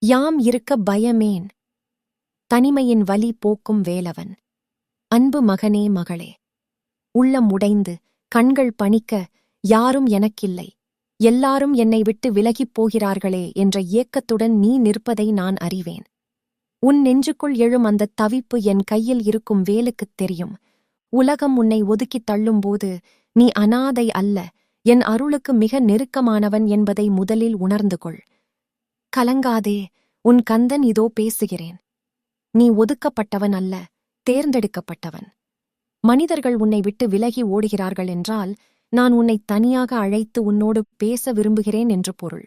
யாம் இருக்க பயமேன். தனிமையின் வலி போக்கும் வேலவன். அன்பு மகனே மகளே, உள்ளம் உடைந்து கண்கள் பனிக்க யாரும் எனக்கில்லை, எல்லாரும் என்னை விட்டு விலகிப் போகிறார்களே என்ற ஏக்கத்துடன் நீ நிற்பதை நான் அறிவேன். உன் நெஞ்சுக்குள் எழும் அந்த தவிப்பு என் கையில் இருக்கும் வேலுக்குத் தெரியும். உலகம் உன்னை ஒதுக்கித் தள்ளும்போது நீ அனாதை அல்ல, என் அருளுக்கு மிக நெருக்கமானவன் என்பதை முதலில் உணர்ந்து கொள். கலங்காதே, உன் கந்தன் இதோ பேசுகிறேன். நீ ஒதுக்கப்பட்டவன் அல்ல, தேர்ந்தெடுக்கப்பட்டவன். மனிதர்கள் உன்னை விட்டு விலகி ஓடுகிறார்கள் என்றால் நான் உன்னை தனியாக அழைத்து உன்னோடு பேச விரும்புகிறேன் என்று பொருள்.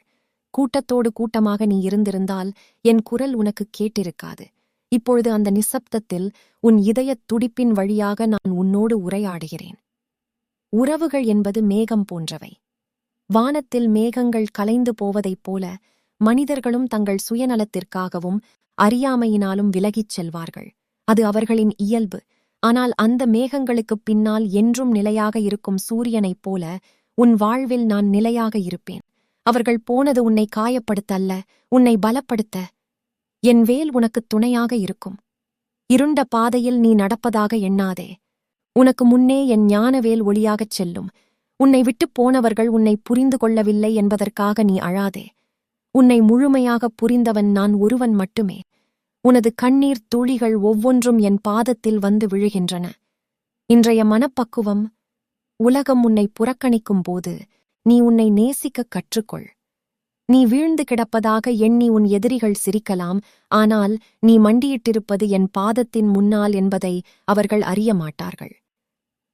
கூட்டத்தோடு கூட்டமாக நீ இருந்திருந்தால் என் குரல் உனக்கு கேட்டிருக்காது. இப்பொழுது அந்த நிசப்தத்தில் உன் இதயத் துடிப்பின் வழியாக நான் உன்னோடு உரையாடுகிறேன். உறவுகள் என்பது மேகம் போன்றவை. வானத்தில் மேகங்கள் கலைந்து போவதைப் போல மனிதர்களும் தங்கள் சுயநலத்திற்காகவும் அறியாமையினாலும் விலகிச் செல்வார்கள். அது அவர்களின் இயல்பு. ஆனால் அந்த மேகங்களுக்குப் பின்னால் என்றும் நிலையாக இருக்கும் சூரியனைப் போல உன் வாழ்வில் நான் நிலையாக இருப்பேன். அவர்கள் போனது உன்னை காயப்படுத்த அல்ல, உன்னை பலப்படுத்த. என் வேல் உனக்குத் துணையாக இருக்கும். இருண்ட பாதையில் நீ நடப்பதாக எண்ணாதே. உனக்கு முன்னே என் ஞானவேல் ஒளியாகச் செல்லும். உன்னை விட்டுப் போனவர்கள் உன்னை புரிந்து கொள்ளவில்லை என்பதற்காக நீ அழாதே. உன்னை முழுமையாகப் புரிந்தவன் நான் ஒருவன் மட்டுமே. உனது கண்ணீர் துளிகள் ஒவ்வொன்றும் என் பாதத்தில் வந்து விழுகின்றன. இன்றைய மனப்பக்குவம். உலகம் உன்னை புறக்கணிக்கும் போது நீ உன்னை நேசிக்கக் கற்றுக்கொள். நீ வீழ்ந்து கிடப்பதாக எண்ணி உன் எதிரிகள் சிரிக்கலாம், ஆனால் நீ மண்டியிட்டிருப்பது என் பாதத்தின் முன்னால் என்பதை அவர்கள் அறிய மாட்டார்கள்.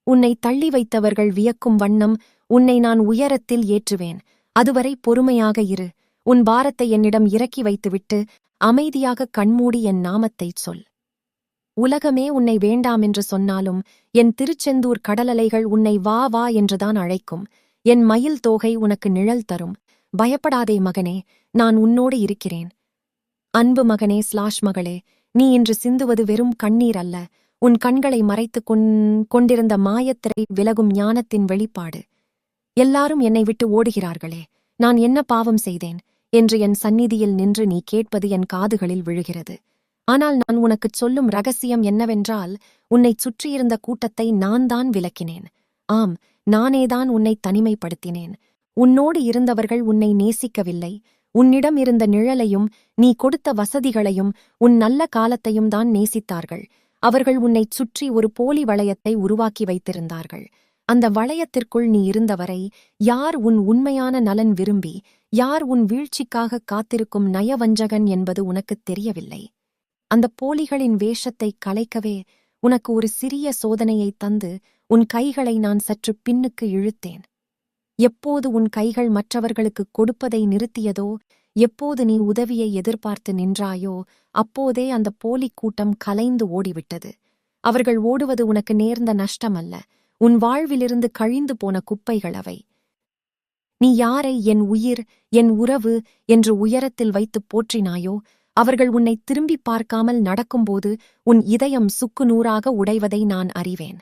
உன்னை தள்ளி வைத்தவர்கள் வியக்கும் வண்ணம் உன்னை நான் உயரத்தில் ஏற்றுவேன். அதுவரை பொறுமையாக இரு. உன் பாரத்தை என்னிடம் இறக்கி வைத்துவிட்டு அமைதியாக கண்மூடி என் நாமத்தைச் சொல். உலகமே உன்னை வேண்டாமென்று சொன்னாலும் என் திருச்செந்தூர் கடலலைகள் உன்னை வா வா என்றுதான் அழைக்கும். என் மயில் தோகை உனக்கு நிழல் தரும். பயப்படாதே மகனே, நான் உன்னோடு இருக்கிறேன். அன்பு மகனே மகளே, நீ இன்று சிந்துவது வெறும் கண்ணீர் அல்ல, உன் கண்களை மறைத்துக் கொண்டிருந்த மாயத்திரை விலகும் ஞானத்தின் வெளிப்பாடு. எல்லாரும் என்னை விட்டு ஓடுகிறார்களே, நான் என்ன பாவம் செய்தேன் என்று என் சந்நிதியில் நின்று நீ கேட்பது என் காதுகளில் விழுகிறது. ஆனால் நான் உனக்குச் சொல்லும் ரகசியம் என்னவென்றால், உன்னைச் சுற்றியிருந்த கூட்டத்தை நான் தான் விலக்கினேன். ஆம், நானேதான் உன்னை தனிமைப்படுத்தினேன். உன்னோடு இருந்தவர்கள் உன்னை நேசிக்கவில்லை. உன்னிடம் இருந்த நிழலையும் நீ கொடுத்த வசதிகளையும் உன் நல்ல காலத்தையும் தான் நேசித்தார்கள். அவர்கள் உன்னைச் சுற்றி ஒரு போலி வளையத்தை உருவாக்கி வைத்திருந்தார்கள். அந்த வளையத்திற்குள் நீ இருந்தவரை யார் உன் உண்மையான நலன் விரும்பி யார் உன் வீழ்ச்சிக்காக காத்திருக்கும் நயவஞ்சகன் என்பது உனக்குத் தெரியவில்லை. அந்த போலிகளின் வேஷத்தைக் கலைக்கவே உனக்கு ஒரு சிறிய சோதனையைத் தந்து உன் கைகளை நான் சற்று பின்னுக்கு இழுத்தேன். எப்போது உன் கைகள் மற்றவர்களுக்கு கொடுப்பதை நிறுத்தியதோ, எப்போது நீ உதவியை எதிர்பார்த்து நின்றாயோ, அப்போதே அந்த போலிக் கூட்டம் கலைந்து ஓடிவிட்டது. அவர்கள் ஓடுவது உனக்கு நேர்ந்த நஷ்டமல்ல, உன் வாழ்விலிருந்து கழிந்து போன குப்பைகள் அவை. நீ யாரை என் உயிர், என் உறவு என்று உயரத்தில் வைத்துப் போற்றினாயோ, அவர்கள் உன்னை திரும்பி பார்க்காமல் நடக்கும்போது உன் இதயம் சுக்குநூறாக உடைவதை நான் அறிவேன்.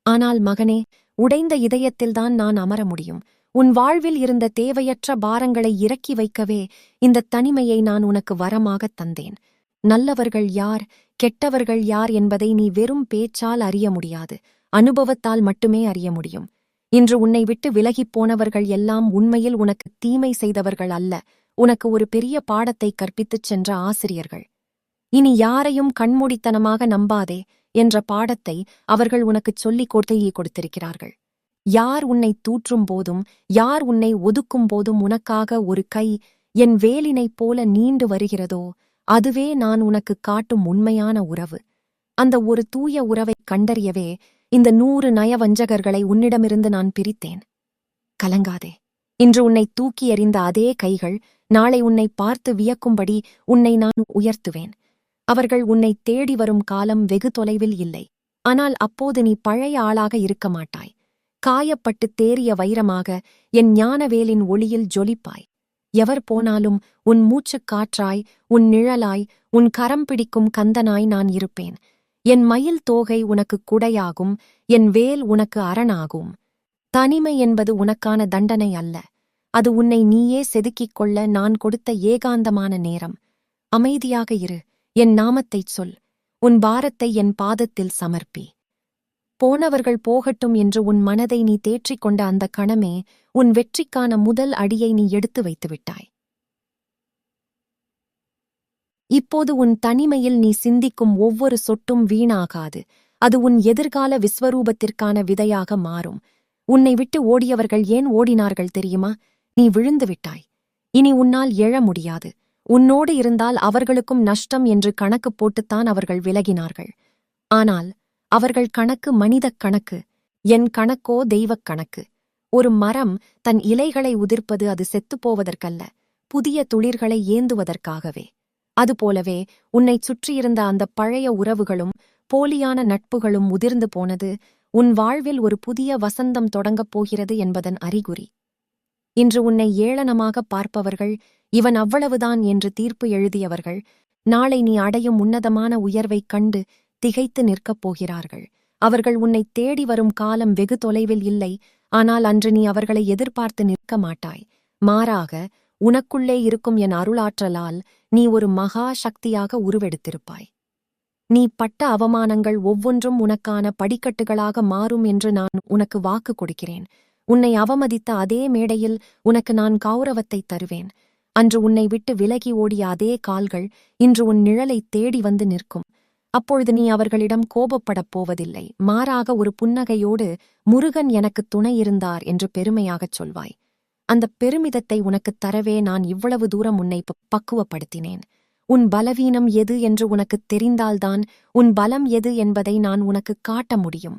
ஆனால் மகனே, உடைந்த இதயத்தில்தான் நான் அமர முடியும். உன் வாழ்வில் இருந்த தேவையற்ற பாரங்களை இறக்கி வைக்கவே இந்த தனிமையை நான் உனக்கு வரமாகத் தந்தேன். நல்லவர்கள் யார், கெட்டவர்கள் யார் என்பதை நீ வெறும் பேச்சால் அறிய முடியாது, அனுபவத்தால் மட்டுமே அறிய முடியும். இன்று உன்னை விட்டு விலகிப் போனவர்கள் எல்லாம் உண்மையில் உனக்கு தீமை செய்தவர்கள் அல்ல, உனக்கு ஒரு பெரிய பாடத்தை கற்பித்துச் சென்ற ஆசிரியர்கள். இனி யாரையும் கண்மூடித்தனமாக நம்பாதே என்ற பாடத்தை அவர்கள் உனக்குச் சொல்லிக் கொடுத்திருக்கிறார்கள். யார் உன்னை தூற்றும் போதும் யார் உன்னை ஒதுக்கும் போதும் உனக்காக ஒரு கை என் வேலினைப் போல நீண்டு வருகிறதோ, அதுவே நான் உனக்கு காட்டும் உண்மையான உறவு. அந்த ஒரு தூய உறவைக் கண்டறியவே இந்த 100 நயவஞ்சகர்களை உன்னிடமிருந்து நான் பிரித்தேன். கலங்காதே. இன்று உன்னை தூக்கி எறிந்த அதே கைகள் நாளை உன்னை பார்த்து வியக்கும்படி உன்னை நான் உயர்த்துவேன். அவர்கள் உன்னை தேடி வரும் காலம் வெகு தொலைவில் இல்லை. ஆனால் அப்போது நீ பழைய ஆளாக இருக்க மாட்டாய். காயப்பட்டு தேறிய வைரமாக என் ஞானவேலின் ஒளியில் ஜொலிப்பாய். எவர் போனாலும் உன் மூச்சுக் காற்றாய், உன் நிழலாய், உன் கரம் பிடிக்கும் கந்தனாய் நான் இருப்பேன். என் மயில் தோகை உனக்கு குடையாகும், என் வேல் உனக்கு அரணாகும். தனிமை என்பது உனக்கான தண்டனை அல்ல, அது உன்னை நீயே செதுக்கிக் கொள்ள நான் கொடுத்த ஏகாந்தமான நேரம். அமைதியாக இரு, என் நாமத்தைச் சொல், உன் பாரத்தை என் பாதத்தில் சமர்ப்பி. போனவர்கள் போகட்டும் என்று உன் மனதை நீ தேற்றிக் கொண்ட அந்த கணமே உன் வெற்றிக்கான முதல் அடியை நீ எடுத்து வைத்துவிட்டாய். இப்போது உன் தனிமையில் நீ சிந்திக்கும் ஒவ்வொரு சொட்டும் வீணாகாது. அது உன் எதிர்கால விஸ்வரூபத்திற்கான விதையாக மாறும். உன்னை விட்டு ஓடியவர்கள் ஏன் ஓடினார்கள் தெரியுமா? நீ விழுந்து விட்டாய். இனி உன்னால் எழ முடியாது. உன்னோடு இருந்தால் அவர்களுக்கும் நஷ்டம் என்று கணக்கு போட்டுத்தான் அவர்கள் விலகினார்கள். ஆனால் அவர்கள் கணக்கு மனிதக் கணக்கு, என் கணக்கோ தெய்வக் கணக்கு. ஒரு மரம் தன் இலைகளை உதிர்ப்பது அது செத்துப்போவதற்கல்ல, புதிய துளிர்களை ஏந்துவதற்காகவே. அதுபோலவே உன்னைச் சுற்றியிருந்த அந்த பழைய உறவுகளும் போலியான நட்புகளும் உதிர்ந்து போனது உன் வாழ்வில் ஒரு புதிய வசந்தம் தொடங்கப் போகிறது என்பதன் அறிகுறி. இன்று உன்னை ஏளனமாக பார்ப்பவர்கள், இவன் அவ்வளவுதான் என்று தீர்ப்பு எழுதியவர்கள், நாளை நீ அடையும் உன்னதமான உயர்வைக் கண்டு திகைத்து நிற்கப் போகிறார்கள். அவர்கள் உன்னை தேடி வரும் காலம் வெகு தொலைவில் இல்லை. ஆனால் அன்று நீ அவர்களை எதிர்பார்த்து நிற்க மாட்டாய். மாறாக உனக்குள்ளே இருக்கும் என் அருளாற்றலால் நீ ஒரு மகா சக்தியாக உருவெடுத்திருப்பாய். நீ பட்ட அவமானங்கள் ஒவ்வொன்றும் உனக்கான படிக்கட்டுகளாக மாறும் என்று நான் உனக்கு வாக்கு கொடுக்கிறேன். உன்னை அவமதித்த அதே மேடையில் உனக்கு நான் கௌரவத்தை தருவேன். அன்று உன்னை விட்டு விலகி ஓடிய அதே கால்கள் இன்று உன் நிழலை தேடி வந்து நிற்கும். அப்பொழுது நீ அவர்களிடம் கோபப்படப் போவதில்லை. மாறாக ஒரு புன்னகையோடு முருகன் எனக்கு துணை இருந்தார் என்று பெருமையாகச் சொல்வாய். அந்த பெருமிதத்தை உனக்குத் தரவே நான் இவ்வளவு தூரம் உன்னை பக்குவப்படுத்தினேன். உன் பலவீனம் எது என்று உனக்குத் தெரிந்தால்தான் உன் பலம் எது என்பதை நான் உனக்கு காட்ட முடியும்.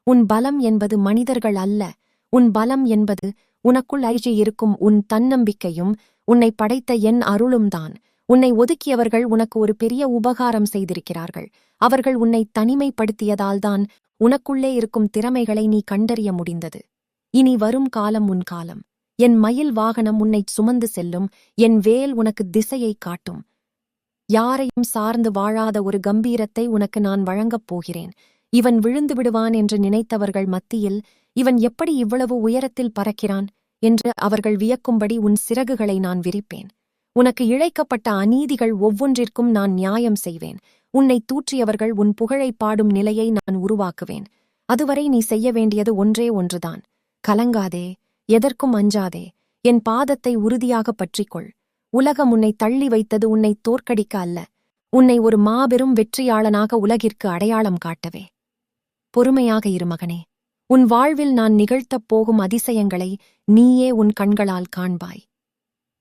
உன் பலம் என்பது மனிதர்கள் அல்ல. உன் பலம் என்பது உனக்குள் இருக்கும் உன் தன்னம்பிக்கையும் உன்னை படைத்த என் அருளும்தான். உன்னை ஒதுக்கியவர்கள் உனக்கு ஒரு பெரிய உபகாரம் செய்திருக்கிறார்கள். அவர்கள் உன்னை தனிமைப்படுத்தியதால்தான் உனக்குள்ளே இருக்கும் திறமைகளை நீ கண்டறிய முடிந்தது. இனி வரும் காலம் உன் காலம். என் மயில் வாகனம் உன்னைச் சுமந்து செல்லும். என் வேல் உனக்கு திசையை காட்டும். யாரையும் சார்ந்து வாழாத ஒரு கம்பீரத்தை உனக்கு நான் வழங்கப் போகிறேன். இவன் விழுந்து விடுவான் என்று நினைத்தவர்கள் மத்தியில் இவன் எப்படி இவ்வளவு உயரத்தில் பறக்கிறான் என்று அவர்கள் வியக்கும்படி உன் சிறகுகளை நான் விரிப்பேன். உனக்கு இழைக்கப்பட்ட அநீதிகள் ஒவ்வொன்றிற்கும் நான் நியாயம் செய்வேன். உன்னை தூற்றியவர்கள் உன் புகழை பாடும் நிலையை நான் உருவாக்குவேன். அதுவரை நீ செய்ய வேண்டியது ஒன்றே ஒன்றுதான். கலங்காதே, எதற்கும் அஞ்சாதே. என் பாதத்தை உறுதியாக பற்றிக்கொள். உலகம் உன்னை தள்ளி வைத்தது உன்னை தோற்கடிக்க அல்ல, உன்னை ஒரு மாபெரும் வெற்றியாளனாக உலகிற்கு அடையாளம் காட்டவே. பொறுமையாக இரு மகனே. உன் வாழ்வில் நான் நிகழ்த்தப் போகும் அதிசயங்களை நீயே உன் கண்களால் காண்பாய்.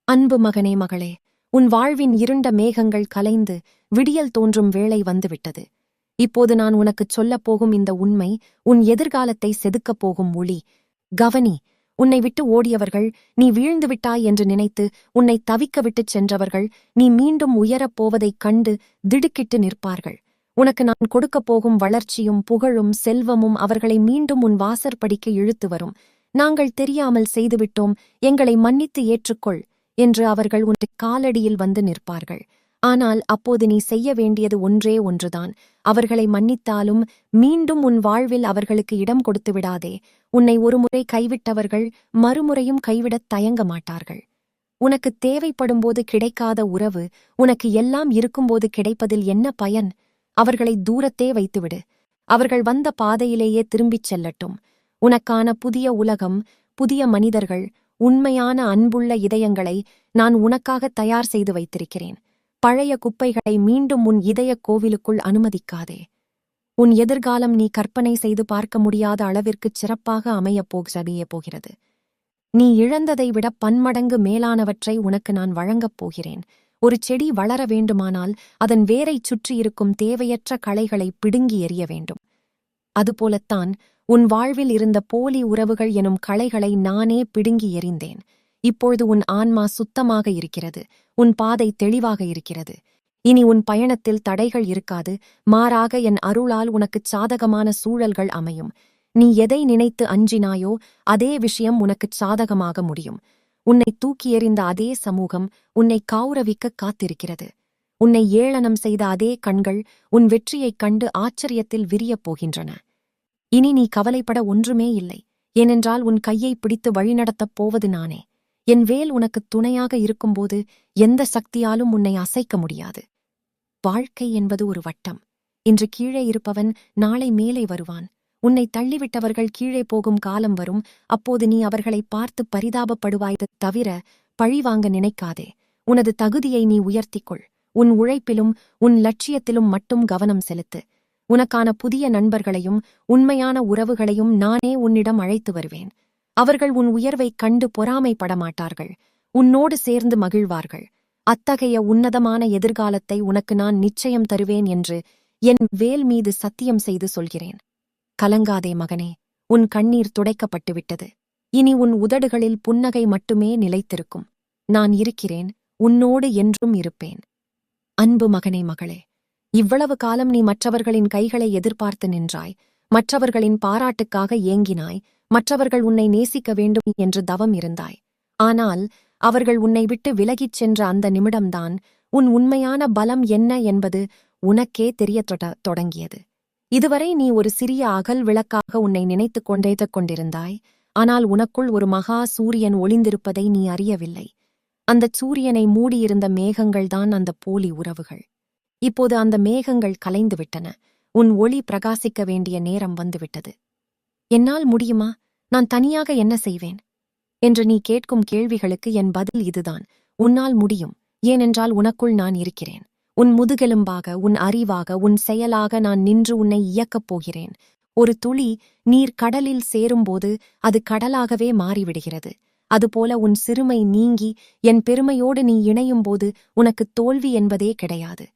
அன்பு மகனே, மகளே, உன் வாழ்வின் இருண்ட மேகங்கள் கலைந்து விடியல் தோன்றும் வேளை வந்துவிட்டது. இப்போது நான் உனக்குச் சொல்லப் போகும் இந்த உண்மை உன் எதிர்காலத்தை செதுக்கப் போகும் ஒளி. கவனி. உன்னை விட்டு ஓடியவர்கள் நீ வீழ்ந்துவிட்டாய் என்று நினைத்து உன்னை தவிக்க விட்டுச் சென்றவர்கள் நீ மீண்டும் உயரப் போவதைக் கண்டு திடுக்கிட்டு நிற்பார்கள். உனக்கு நான் கொடுக்கப் போகும் வளர்ச்சியும் புகழும் செல்வமும் அவர்களை மீண்டும் உன் வாசற்படிக்கு இழுத்து வரும். நாங்கள் தெரியாமல் செய்துவிட்டோம், எங்களை மன்னித்து ஏற்றுக்கொள் என்று அவர்கள் உன் காலடியில் வந்து நிற்பார்கள். ஆனால் அப்போது நீ செய்ய வேண்டியது ஒன்றே ஒன்றுதான். அவர்களை மன்னித்தாலும் மீண்டும் உன் வாழ்வில் அவர்களுக்கு இடம் கொடுத்து விடாதே. உன்னை ஒருமுறை கைவிட்டவர்கள் மறுமுறையும் கைவிடத் தயங்க மாட்டார்கள். உனக்கு தேவைப்படும்போது கிடைக்காத உறவு உனக்கு எல்லாம் இருக்கும்போது கிடைப்பதில் என்ன பயன்? அவர்களை தூரத்தே வைத்துவிடு. அவர்கள் வந்த பாதையிலேயே திரும்பிச் செல்லட்டும். உனக்கான புதிய உலகம், புதிய மனிதர்கள், உண்மையான அன்புள்ள இதயங்களை நான் உனக்காக தயார் செய்து வைத்திருக்கிறேன். பழைய குப்பைகளை மீண்டும் உன் இதயக் கோவிலுக்குள் அனுமதிக்காதே. உன் எதிர்காலம் நீ கற்பனை செய்து பார்க்க முடியாத அளவிற்குச் சிறப்பாக அமையப் போகிறது. நீ இழந்ததை விட பன்மடங்கு மேலானவற்றை உனக்கு நான் வழங்கப் போகிறேன். ஒரு செடி வளர வேண்டுமானால் அதன் வேரைச் சுற்றியிருக்கும் தேவையற்ற களைகளை பிடுங்கி எறிய வேண்டும். அதுபோலத்தான் உன் வாழ்வில் இருந்த போலி உறவுகள் எனும் களைகளை நானே பிடுங்கி எறிந்தேன். இப்பொழுது உன் ஆன்மா சுத்தமாக இருக்கிறது. உன் பாதை தெளிவாக இருக்கிறது. இனி உன் பயணத்தில் தடைகள் இருக்காது. மாறாக என் அருளால் உனக்குச் சாதகமான சூழல்கள் அமையும். நீ எதை நினைத்து அஞ்சினாயோ அதே விஷயம் உனக்குச் சாதகமாக முடியும். உன்னை தூக்கி எறிந்த அதே சமூகம் உன்னை கௌரவிக்க காத்திருக்கிறது. உன்னை ஏளனம் செய்த அதே கண்கள் உன் வெற்றியைக் கண்டு ஆச்சரியத்தில் விரியப் போகின்றன. இனி நீ கவலைப்பட ஒன்றுமே இல்லை. ஏனென்றால் உன் கையை பிடித்து வழிநடத்தப் போவது நானே. என் வேல் உனக்குத் துணையாக இருக்கும்போது எந்த சக்தியாலும் உன்னை அசைக்க முடியாது. வாழ்க்கை என்பது ஒரு வட்டம். இன்று கீழே இருப்பவன் நாளை மேலே வருவான். உன்னை தள்ளிவிட்டவர்கள் கீழே போகும் காலம் வரும். அப்போது நீ அவர்களை பார்த்து பரிதாபப்படுவாய்த் தவிர பழிவாங்க நினைக்காதே. உனது தகுதியை நீ உயர்த்திக்கொள். உன் உழைப்பிலும் உன் லட்சியத்திலும் மட்டும் கவனம் செலுத்து. உனக்கான புதிய நண்பர்களையும் உண்மையான உறவுகளையும் நானே உன்னிடம் அழைத்து வருவேன். அவர்கள் உன் உயர்வைக் கண்டு பொறாமைப்பட மாட்டார்கள். உன்னோடு சேர்ந்து மகிழ்வார்கள். அத்தகைய உன்னதமான எதிர்காலத்தை உனக்கு நான் நிச்சயம் தருவேன் என்று என் வேல் மீது சத்தியம் செய்து சொல்கிறேன். கலங்காதே மகனே, உன் கண்ணீர் துடைக்கப்பட்டு விட்டது. இனி உன் உதடுகளில் புன்னகை மட்டுமே நிலைத்திருக்கும். நான் இருக்கிறேன், உன்னோடு என்றும் இருப்பேன். அன்பு மகனே, மகளே, இவ்வளவு காலம் நீ மற்றவர்களின் கைகளை எதிர்பார்த்து நின்றாய். மற்றவர்களின் பாராட்டுக்காக ஏங்கினாய். மற்றவர்கள் உன்னை நேசிக்க வேண்டும் என்று தவம் இருந்தாய். ஆனால் அவர்கள் உன்னை விட்டு விலகிச் சென்ற அந்த நிமிடம்தான் உன் உண்மையான பலம் என்ன என்பது உனக்கே தெரியத் தொடங்கியது. இதுவரை நீ ஒரு சிறிய அகல் விளக்காக உன்னை நினைத்துக் கொண்டிருந்தாய். ஆனால் உனக்குள் ஒரு மகா சூரியன் ஒளிந்திருப்பதை நீ அறியவில்லை. அந்தச் சூரியனை மூடியிருந்த மேகங்கள்தான் அந்த போலி உறவுகள். இப்போது அந்த மேகங்கள் கலைந்துவிட்டன. உன் ஒளி பிரகாசிக்க வேண்டிய நேரம் வந்துவிட்டது. என்னால் முடியுமா? நான் தனியாக என்ன செய்வேன் என்று நீ கேட்கும் கேள்விகளுக்கு என் பதில் இதுதான். உன்னால் முடியும். ஏனென்றால் உனக்குள் நான் இருக்கிறேன். உன் முதுகெலும்பாக, உன் அறிவாக, உன் செயலாக நான் நின்று உன்னை இயக்கப் போகிறேன். ஒரு துளி நீர் கடலில் சேரும்போது அது கடலாகவே மாறிவிடுகிறது. அதுபோல உன் சிறுமை நீங்கி என் பெருமையோடு நீ இணையும்போது உனக்கு தோல்வி என்பதே கிடையாது.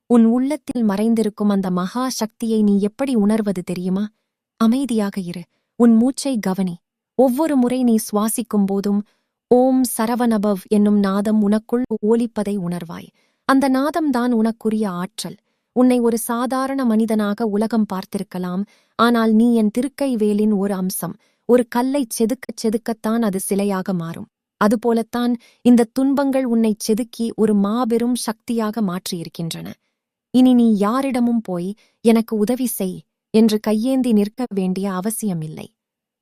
உன் உள்ளத்தில் மறைந்திருக்கும் அந்த மகா சக்தியை நீ எப்படி உணர்வது தெரியுமா? அமைதியாக இரு. உன் மூச்சை கவனி. ஒவ்வொரு முறை நீ சுவாசிக்கும் போதும் ஓம் சரவணபவ் என்னும் நாதம் உனக்குள் ஓலிப்பதை உணர்வாய். அந்த நாதம்தான் உனக்குரிய ஆற்றல். உன்னை ஒரு சாதாரண மனிதனாக உலகம் பார்த்திருக்கலாம். ஆனால் நீ என் திருக்கை வேலின் ஒரு அம்சம். ஒரு கல்லை செதுக்கத்தான் அது சிலையாக மாறும். அதுபோலத்தான் இந்த துன்பங்கள் உன்னை செதுக்கி ஒரு மாபெரும் சக்தியாக மாற்றியிருக்கின்றன. இனி நீ யாரிடமும் போய் எனக்கு உதவி செய் என்று கையேந்தி நிற்க வேண்டிய அவசியமில்லை.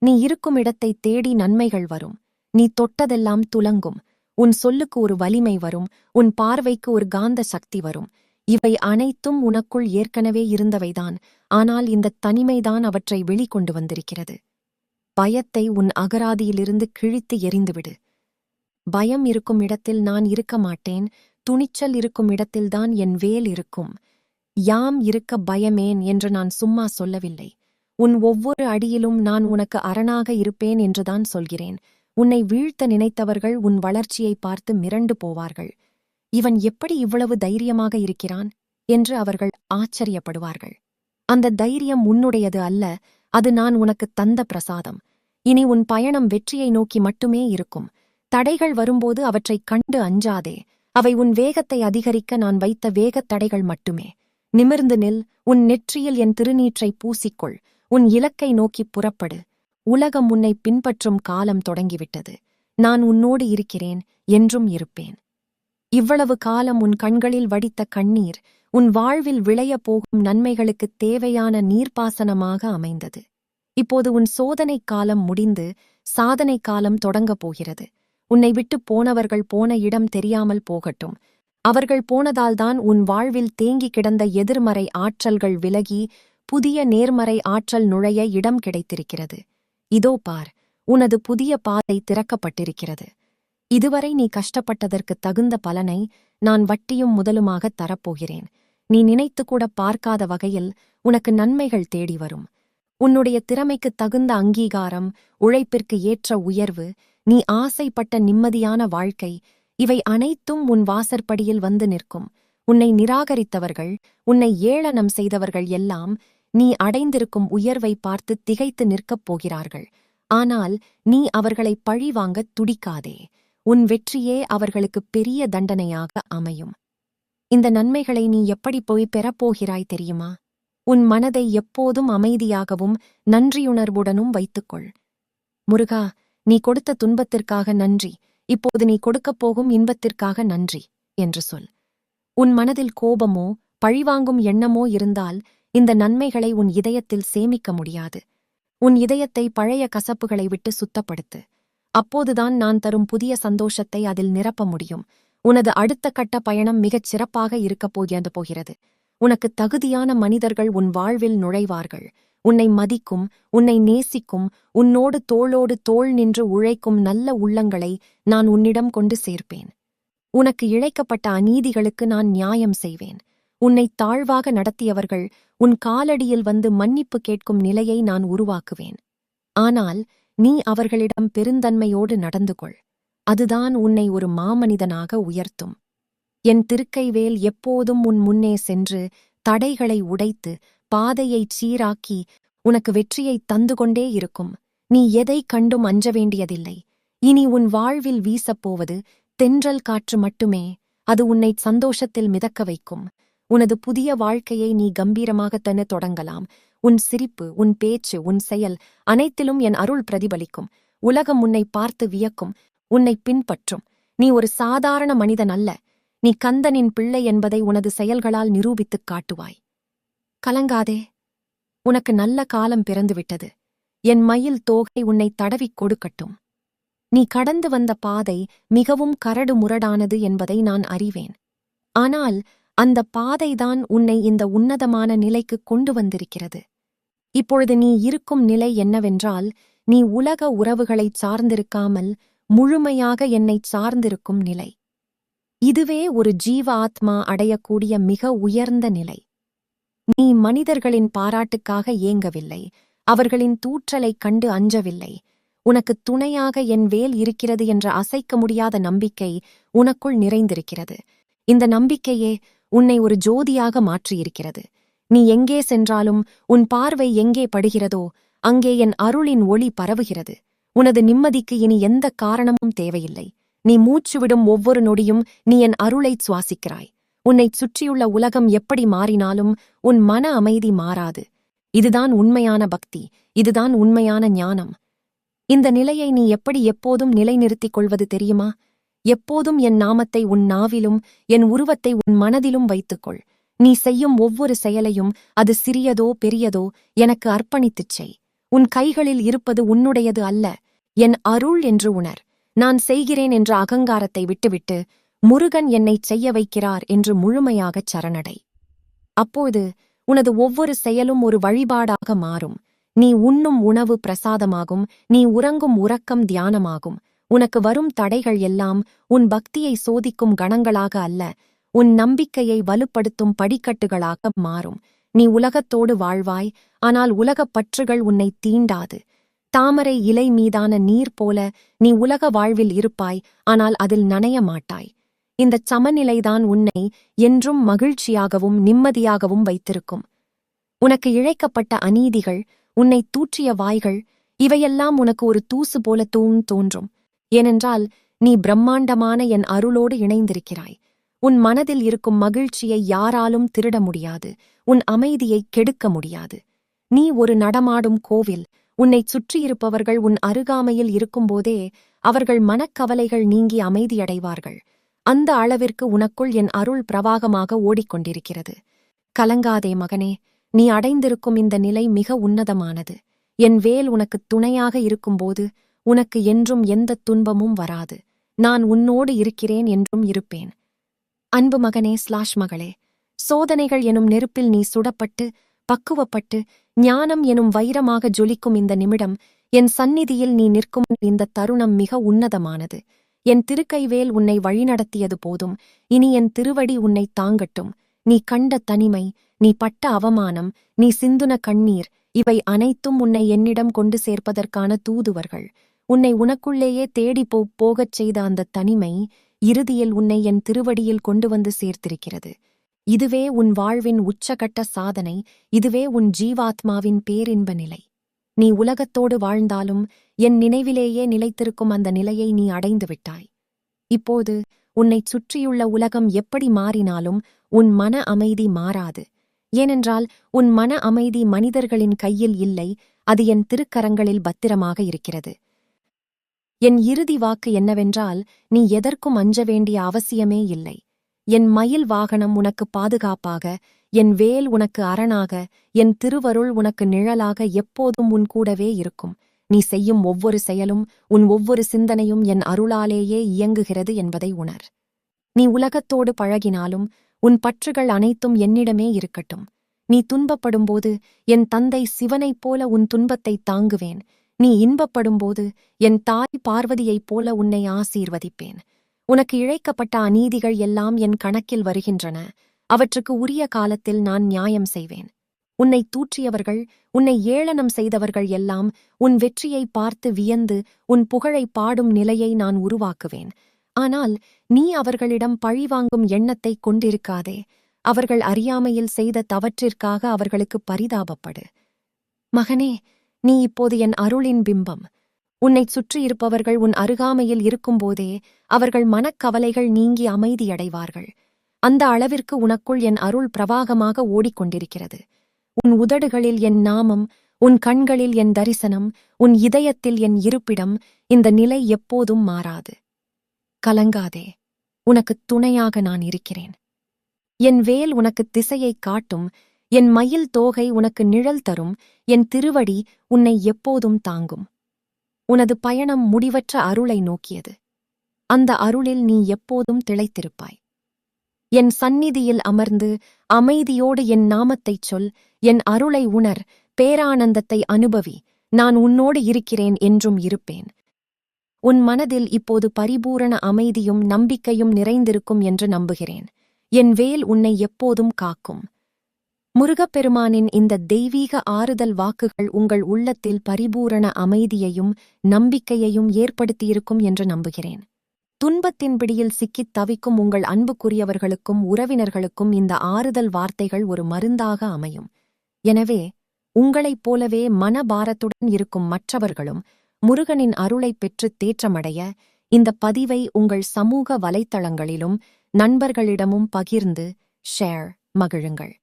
நீ இருக்கும் இடத்தை தேடி நன்மைகள் வரும். நீ தொட்டதெல்லாம் துலங்கும். உன் சொல்லுக்கு ஒரு வலிமை வரும். உன் பார்வைக்கு ஒரு காந்த சக்தி வரும். இவை அனைத்தும் உனக்குள் ஏற்கனவே இருந்தவைதான். ஆனால் இந்த தனிமைதான் அவற்றை வெளிக்கொண்டு வந்திருக்கிறது. பயத்தை உன் அகராதியிலிருந்து கிழித்து எறிந்துவிடு. பயம் இருக்கும் இடத்தில் நான் இருக்க மாட்டேன். துணிச்சல் இருக்கும் இடத்தில்தான் என் வேல் இருக்கும். யாம் இருக்க பயமேன் என்று நான் சும்மா சொல்லவில்லை. உன் ஒவ்வொரு அடியிலும் நான் உனக்கு அரணாக இருப்பேன் என்றுதான் சொல்கிறேன். உன்னை வீழ்த்த நினைத்தவர்கள் உன் வளர்ச்சியை பார்த்து மிரண்டு போவார்கள். இவன் எப்படி இவ்வளவு தைரியமாக இருக்கிறான் என்று அவர்கள் ஆச்சரியப்படுவார்கள். அந்த தைரியம் உன்னுடையது அல்ல, அது நான் உனக்கு தந்த பிரசாதம். இனி உன் பயணம் வெற்றியை நோக்கி மட்டுமே இருக்கும். தடைகள் வரும்போது அவற்றைக் கண்டு அஞ்சாதே. அவை உன் வேகத்தை அதிகரிக்க நான் வைத்த வேகத் தடைகள் மட்டுமே. நிமிர்ந்து நில். உன் நெற்றியில் என் திருநீற்றை பூசிக்கொள். உன் இலக்கை நோக்கிப் புறப்படு. உலகம் உன்னை பின்பற்றும் காலம் தொடங்கிவிட்டது. நான் உன்னோடு இருக்கிறேன், என்றும் இருப்பேன். இவ்வளவு காலம் உன் கண்களில் வடித்த கண்ணீர் உன் வாழ்வில் விளையப் போகும் நன்மைகளுக்குத் தேவையான நீர்ப்பாசனமாக அமைந்தது. இப்போது உன் சோதனை காலம் முடிந்து சாதனை காலம் தொடங்கப் போகிறது. உன்னை விட்டு போனவர்கள் போன இடம் தெரியாமல் போகட்டும். அவர்கள் போனதால்தான் உன் வாழ்வில் தேங்கி கிடந்த எதிர்மறை ஆற்றல்கள் விலகி புதிய நேர்மறை ஆற்றல் நுழைய இடம் கிடைத்திருக்கிறது. இதோ பார், உனது புதிய பாதை திறக்கப்பட்டிருக்கிறது. இதுவரை நீ கஷ்டப்பட்டதற்கு தகுந்த பலனை நான் வட்டியும் முதலுமாகத் தரப்போகிறேன். நீ நினைத்துக்கூட பார்க்காத வகையில் உனக்கு நன்மைகள் தேடி வரும். உன்னுடைய திறமைக்குத் தகுந்த அங்கீகாரம், உழைப்பிற்கு ஏற்ற உயர்வு, நீ ஆசைப்பட்ட நிம்மதியான வாழ்க்கை, இவை அனைத்தும் உன் வாசற்படியில் வந்து நிற்கும். உன்னை நிராகரித்தவர்கள், உன்னை ஏளனம் செய்தவர்கள் எல்லாம் நீ அடைந்திருக்கும் உயர்வை பார்த்து திகைத்து நிற்கப் போகிறார்கள். ஆனால் நீ அவர்களை பழிவாங்கத் துடிக்காதே. உன் வெற்றியே அவர்களுக்கு பெரிய தண்டனையாக அமையும். இந்த நன்மைகளை நீ எப்படி போய் பெறப்போகிறாய் தெரியுமா? உன் மனதை எப்போதும் அமைதியாகவும் நன்றியுணர்வுடனும் வைத்துக்கொள். முருகா, நீ கொடுத்த துன்பத்திற்காக நன்றி. இப்போது நீ கொடுக்கப் போகும் இன்பத்திற்காக நன்றி என்று சொல். உன் மனதில் கோபமோ பழிவாங்கும் எண்ணமோ இருந்தால் இந்த நன்மைகளை உன் இதயத்தில் சேமிக்க முடியாது. உன் இதயத்தை பழைய கசப்புகளை விட்டு சுத்தப்படுத்து. அப்போதுதான் நான் தரும் புதிய சந்தோஷத்தை அதில் நிரப்ப முடியும். உனது அடுத்த கட்ட பயணம் மிகச் சிறப்பாக இருக்கப் போகிறது. உனக்கு தகுதியான மனிதர்கள் உன் வாழ்வில் நுழைவார்கள். உன்னை மதிக்கும், உன்னை நேசிக்கும், உன்னோடு தோளோடு தோள் நின்று உழைக்கும் நல்ல உள்ளங்களை நான் உன்னிடம் கொண்டு சேர்ப்பேன். உனக்கு இழைக்கப்பட்ட அநீதிகளுக்கு நான் நியாயம் செய்வேன். உன்னை தாழ்வாக நடத்தியவர்கள் உன் காலடியில் வந்து மன்னிப்பு கேட்கும் நிலையை நான் உருவாக்குவேன். ஆனால் நீ அவர்களிடம் பெருந்தன்மையோடு நடந்து கொள். அதுதான் உன்னை ஒரு மாமனிதனாக உயர்த்தும். என் திருக்கைவேல் எப்போதும் உன் முன்னே சென்று தடைகளை உடைத்து பாதையைச் சீராக்கி உனக்கு வெற்றியைத் தந்து கொண்டே இருக்கும். நீ எதை கண்டும் அஞ்ச வேண்டியதில்லை. இனி உன் வாழ்வில் வீசப்போவது தென்றல் காற்று மட்டுமே. அது உன்னை சந்தோஷத்தில் மிதக்க வைக்கும். உனது புதிய வாழ்க்கையை நீ கம்பீரமாகத்தன தொடங்கலாம். உன் சிரிப்பு, உன் பேச்சு, உன் செயல் அனைத்திலும் என் அருள் பிரதிபலிக்கும். உலகம் உன்னை பார்த்து வியக்கும், உன்னை பின்பற்றும். நீ ஒரு சாதாரண மனிதன் அல்ல. நீ கந்தனின் பிள்ளை என்பதை உனது செயல்களால் நிரூபித்துக் காட்டுவாய். கலங்காதே, உனக்கு நல்ல காலம் பிறந்துவிட்டது. என் மயில் தோகை உன்னை தடவிக் கொடுக்கட்டும். நீ கடந்து வந்த பாதை மிகவும் கரடு முரடானது என்பதை நான் அறிவேன். ஆனால் அந்த பாதைதான் உன்னை இந்த உன்னதமான நிலைக்கு கொண்டு வந்திருக்கிறது. இப்பொழுது நீ இருக்கும் நிலை என்னவென்றால், நீ உலக உறவுகளைச் சார்ந்திருக்காமல் முழுமையாக என்னைச் சார்ந்திருக்கும் நிலை. இதுவே ஒரு ஜீவ ஆத்மா அடையக்கூடிய மிக உயர்ந்த நிலை. நீ மனிதர்களின் பாராட்டுக்காக ஏங்கவில்லை. அவர்களின் தூற்றலைக் கண்டு அஞ்சவில்லை. உனக்கு துணையாக என் வேல் இருக்கிறது என்ற அசைக்க முடியாத நம்பிக்கை உனக்குள் நிறைந்திருக்கிறது. இந்த நம்பிக்கையே உன்னை ஒரு ஜோதியாக மாற்றியிருக்கிறது. நீ எங்கே சென்றாலும் உன் பார்வை எங்கே படுகிறதோ அங்கே என் அருளின் ஒளி பரவுகிறது. உனது நிம்மதிக்கு இனி எந்த காரணமும் தேவையில்லை. நீ மூச்சுவிடும் ஒவ்வொரு நொடியும் நீ என் அருளைச் சுவாசிக்கிறாய். உன்னைச் சுற்றியுள்ள உலகம் எப்படி மாறினாலும் உன் மன அமைதி மாறாது. இதுதான் உண்மையான பக்தி. இதுதான் உண்மையான ஞானம். இந்த நிலையை நீ எப்படி எப்போதும் நிலைநிறுத்திக் கொள்வது தெரியுமா? எப்போதும் என் நாமத்தை உன் நாவிலும் என் உருவத்தை உன் மனதிலும் வைத்துக்கொள். நீ செய்யும் ஒவ்வொரு செயலையும், அது சிறியதோ பெரியதோ, எனக்கு அர்ப்பணித்துச் செய். உன் கைகளில் இருப்பது உன்னுடையது அல்ல, என் அருள் என்று உணர். நான் செய்கிறேன் என்ற அகங்காரத்தை விட்டுவிட்டு முருகன் என்னைச் செய்ய வைக்கிறார் என்று முழுமையாகச் சரணடை. அப்போது உனது ஒவ்வொரு செயலும் ஒரு வழிபாடாக மாறும். நீ உண்ணும் உணவு பிரசாதமாகும். நீ உறங்கும் உறக்கம் தியானமாகும். உனக்கு வரும் தடைகள் எல்லாம் உன் பக்தியை சோதிக்கும் கணங்களாக அல்ல, உன் நம்பிக்கையை வலுப்படுத்தும் படிக்கட்டுகளாக மாறும். நீ உலகத்தோடு வாழ்வாய், ஆனால் உலகப் பற்றுகள் உன்னை தீண்டாது. தாமரை இலை மீதான நீர் போல நீ உலக வாழ்வில் இருப்பாய், ஆனால் அதில் நனைய மாட்டாய். இந்தச் சமநிலைதான் உன்னை என்றும் மகிழ்ச்சியாகவும் நிம்மதியாகவும் வைத்திருக்கும். உனக்கு இழைக்கப்பட்ட அநீதிகள், உன்னை தூற்றிய வாய்கள், இவையெல்லாம் உனக்கு ஒரு தூசு போல தோன்றும். ஏனென்றால் நீ பிரம்மாண்டமான என் அருளோடு இணைந்திருக்கிறாய். உன் மனதில் இருக்கும் மகிழ்ச்சியை யாராலும் திருட முடியாது. உன் அமைதியை கெடுக்க முடியாது. நீ ஒரு நடமாடும் கோவில். உன்னைச் சுற்றியிருப்பவர்கள் உன் அருகாமையில் இருக்கும்போதே அவர்கள் மனக்கவலைகள் நீங்கி அமைதியடைவார்கள். அந்த அளவிற்கு உனக்குள் என் அருள் பிரவாகமாக ஓடிக்கொண்டிருக்கிறது. கலங்காதே மகனே, நீ அடைந்திருக்கும் இந்த நிலை மிக உன்னதமானது. என் வேல் உனக்குத் துணையாக இருக்கும்போது உனக்கு என்றும் எந்தத் துன்பமும் வராது. நான் உன்னோடு இருக்கிறேன் என்றும் இருப்பேன். அன்பு மகனே மகளே, சோதனைகள் எனும் நெருப்பில் நீ சுடப்பட்டு பக்குவப்பட்டு ஞானம் எனும் வைரமாக ஜொலிக்கும் இந்த நிமிடம், என் சந்நிதியில் நீ நிற்கும் இந்த தருணம் மிக உன்னதமானது. என் திருக்கைவேல் உன்னை வழிநடத்தியது போதும். இனி என் திருவடி உன்னை தாங்கட்டும். நீ கண்ட தனிமை, நீ பட்ட அவமானம், நீ சிந்துன கண்ணீர், இவை அனைத்தும் உன்னை என்னிடம் கொண்டு சேர்ப்பதற்கான தூதுவர்கள். உன்னை உனக்குள்ளேயே தேடி போகச் செய்த அந்த தனிமை இறுதியில் உன்னை என் திருவடியில் கொண்டு வந்து சேர்த்திருக்கிறது. இதுவே உன் வாழ்வின் உச்சகட்ட சாதனை. இதுவே உன் ஜீவாத்மாவின் பேரின்ப நிலை. நீ உலகத்தோடு வாழ்ந்தாலும் என் நினைவிலேயே நிலைத்திருக்கும் அந்த நிலையை நீ அடைந்து விட்டாய். இப்போது உன்னைச் சுற்றியுள்ள உலகம் எப்படி மாறினாலும் உன் மன அமைதி மாறாது. ஏனென்றால் உன் மன அமைதி மனிதர்களின் கையில் இல்லை, அது என் திருக்கரங்களில் பத்திரமாக இருக்கிறது. என் இறுதி வாக்கு என்னவென்றால், நீ எதற்கும் அஞ்ச வேண்டிய அவசியமே இல்லை. என் மயில் வாகனம் உனக்கு பாதுகாப்பாக, என் வேல் உனக்கு அரணாக, என் திருவருள் உனக்கு நிழலாக எப்போதும் உன் கூடவே இருக்கும். நீ செய்யும் ஒவ்வொரு செயலும், உன் ஒவ்வொரு சிந்தனையும் என் அருளாலேயே இயங்குகிறது என்பதை உணர். நீ உலகத்தோடு பழகினாலும் உன் பற்றுகள் அனைத்தும் என்னிடமே இருக்கட்டும். நீ துன்பப்படும்போது என் தந்தை சிவனைப் போல உன் துன்பத்தைத் தாங்குவேன். நீ இன்பப்படும்போது என் தாய் பார்வதியைப் போல உன்னை ஆசீர்வதிப்பேன். உனக்கு இழைக்கப்பட்ட அநீதிகள் எல்லாம் என் கணக்கில் வருகின்றன. அவற்றுக்கு உரிய காலத்தில் நான் நியாயம் செய்வேன். உன்னை தூற்றியவர்கள், உன்னை ஏளனம் செய்தவர்கள் எல்லாம் உன் வெற்றியை பார்த்து வியந்து உன் புகழை பாடும் நிலையை நான் உருவாக்குவேன். ஆனால் நீ அவர்களிடம் பழிவாங்கும் எண்ணத்தைக் கொண்டிருக்காதே. அவர்கள் அறியாமையில் செய்த தவற்றிற்காக அவர்களுக்கு பரிதாபப்படு. மகனே, நீ இப்போது என் அருளின் பிம்பம். உன்னைச் சுற்றியிருப்பவர்கள் உன் அருகாமையில் இருக்கும்போதே அவர்கள் மனக்கவலைகள் நீங்கி அமைதியடைவார்கள். அந்த அளவிற்கு உனக்குள் என் அருள் பிரவாகமாக ஓடிக்கொண்டிருக்கிறது. உன் உதடுகளில் என் நாமம், உன் கண்களில் என் தரிசனம், உன் இதயத்தில் என் இருப்பிடம். இந்த நிலை எப்போதும் மாறாது. கலங்காதே, உனக்குத் துணையாக நான் இருக்கிறேன். என் வேல் உனக்கு திசையைக் காட்டும், என் மயில் தோகை உனக்கு நிழல் தரும், என் திருவடி உன்னை எப்போதும் தாங்கும். உனது பயணம் முடிவற்ற அருளை நோக்கியது. அந்த அருளில் நீ எப்போதும் திளைத்திருப்பாய். என் சந்நிதியில் அமர்ந்து அமைதியோடு என் நாமத்தைச் சொல். என் அருளை உணர், பேரானந்தத்தை அனுபவி. நான் உன்னோடு இருக்கிறேன், என்றும் இருப்பேன். உன் மனதில் இப்போது பரிபூரண அமைதியும் நம்பிக்கையும் நிறைந்திருக்கும் என்று நம்புகிறேன். என் வேல் உன்னை எப்போதும் காக்கும். முருகப்பெருமானின் இந்த தெய்வீக ஆறுதல் வாக்குகள் உங்கள் உள்ளத்தில் பரிபூரண அமைதியையும் நம்பிக்கையையும் ஏற்படுத்தியிருக்கும் என்று நம்புகிறேன். துன்பத்தின் பிடியில் சிக்கித் தவிக்கும் உங்கள் அன்புக்குரியவர்களுக்கும் உறவினர்களுக்கும் இந்த ஆறுதல் வார்த்தைகள் ஒரு மருந்தாக அமையும். எனவே உங்களைப் போலவே மனபாரத்துடன் இருக்கும் மற்றவர்களும் முருகனின் அருளைப் பெற்று தேற்றமடைய இந்த பதிவை உங்கள் சமூக வலைத்தளங்களிலும் நண்பர்களிடமும் பகிர்ந்து ஷேர் மகிழுங்கள்.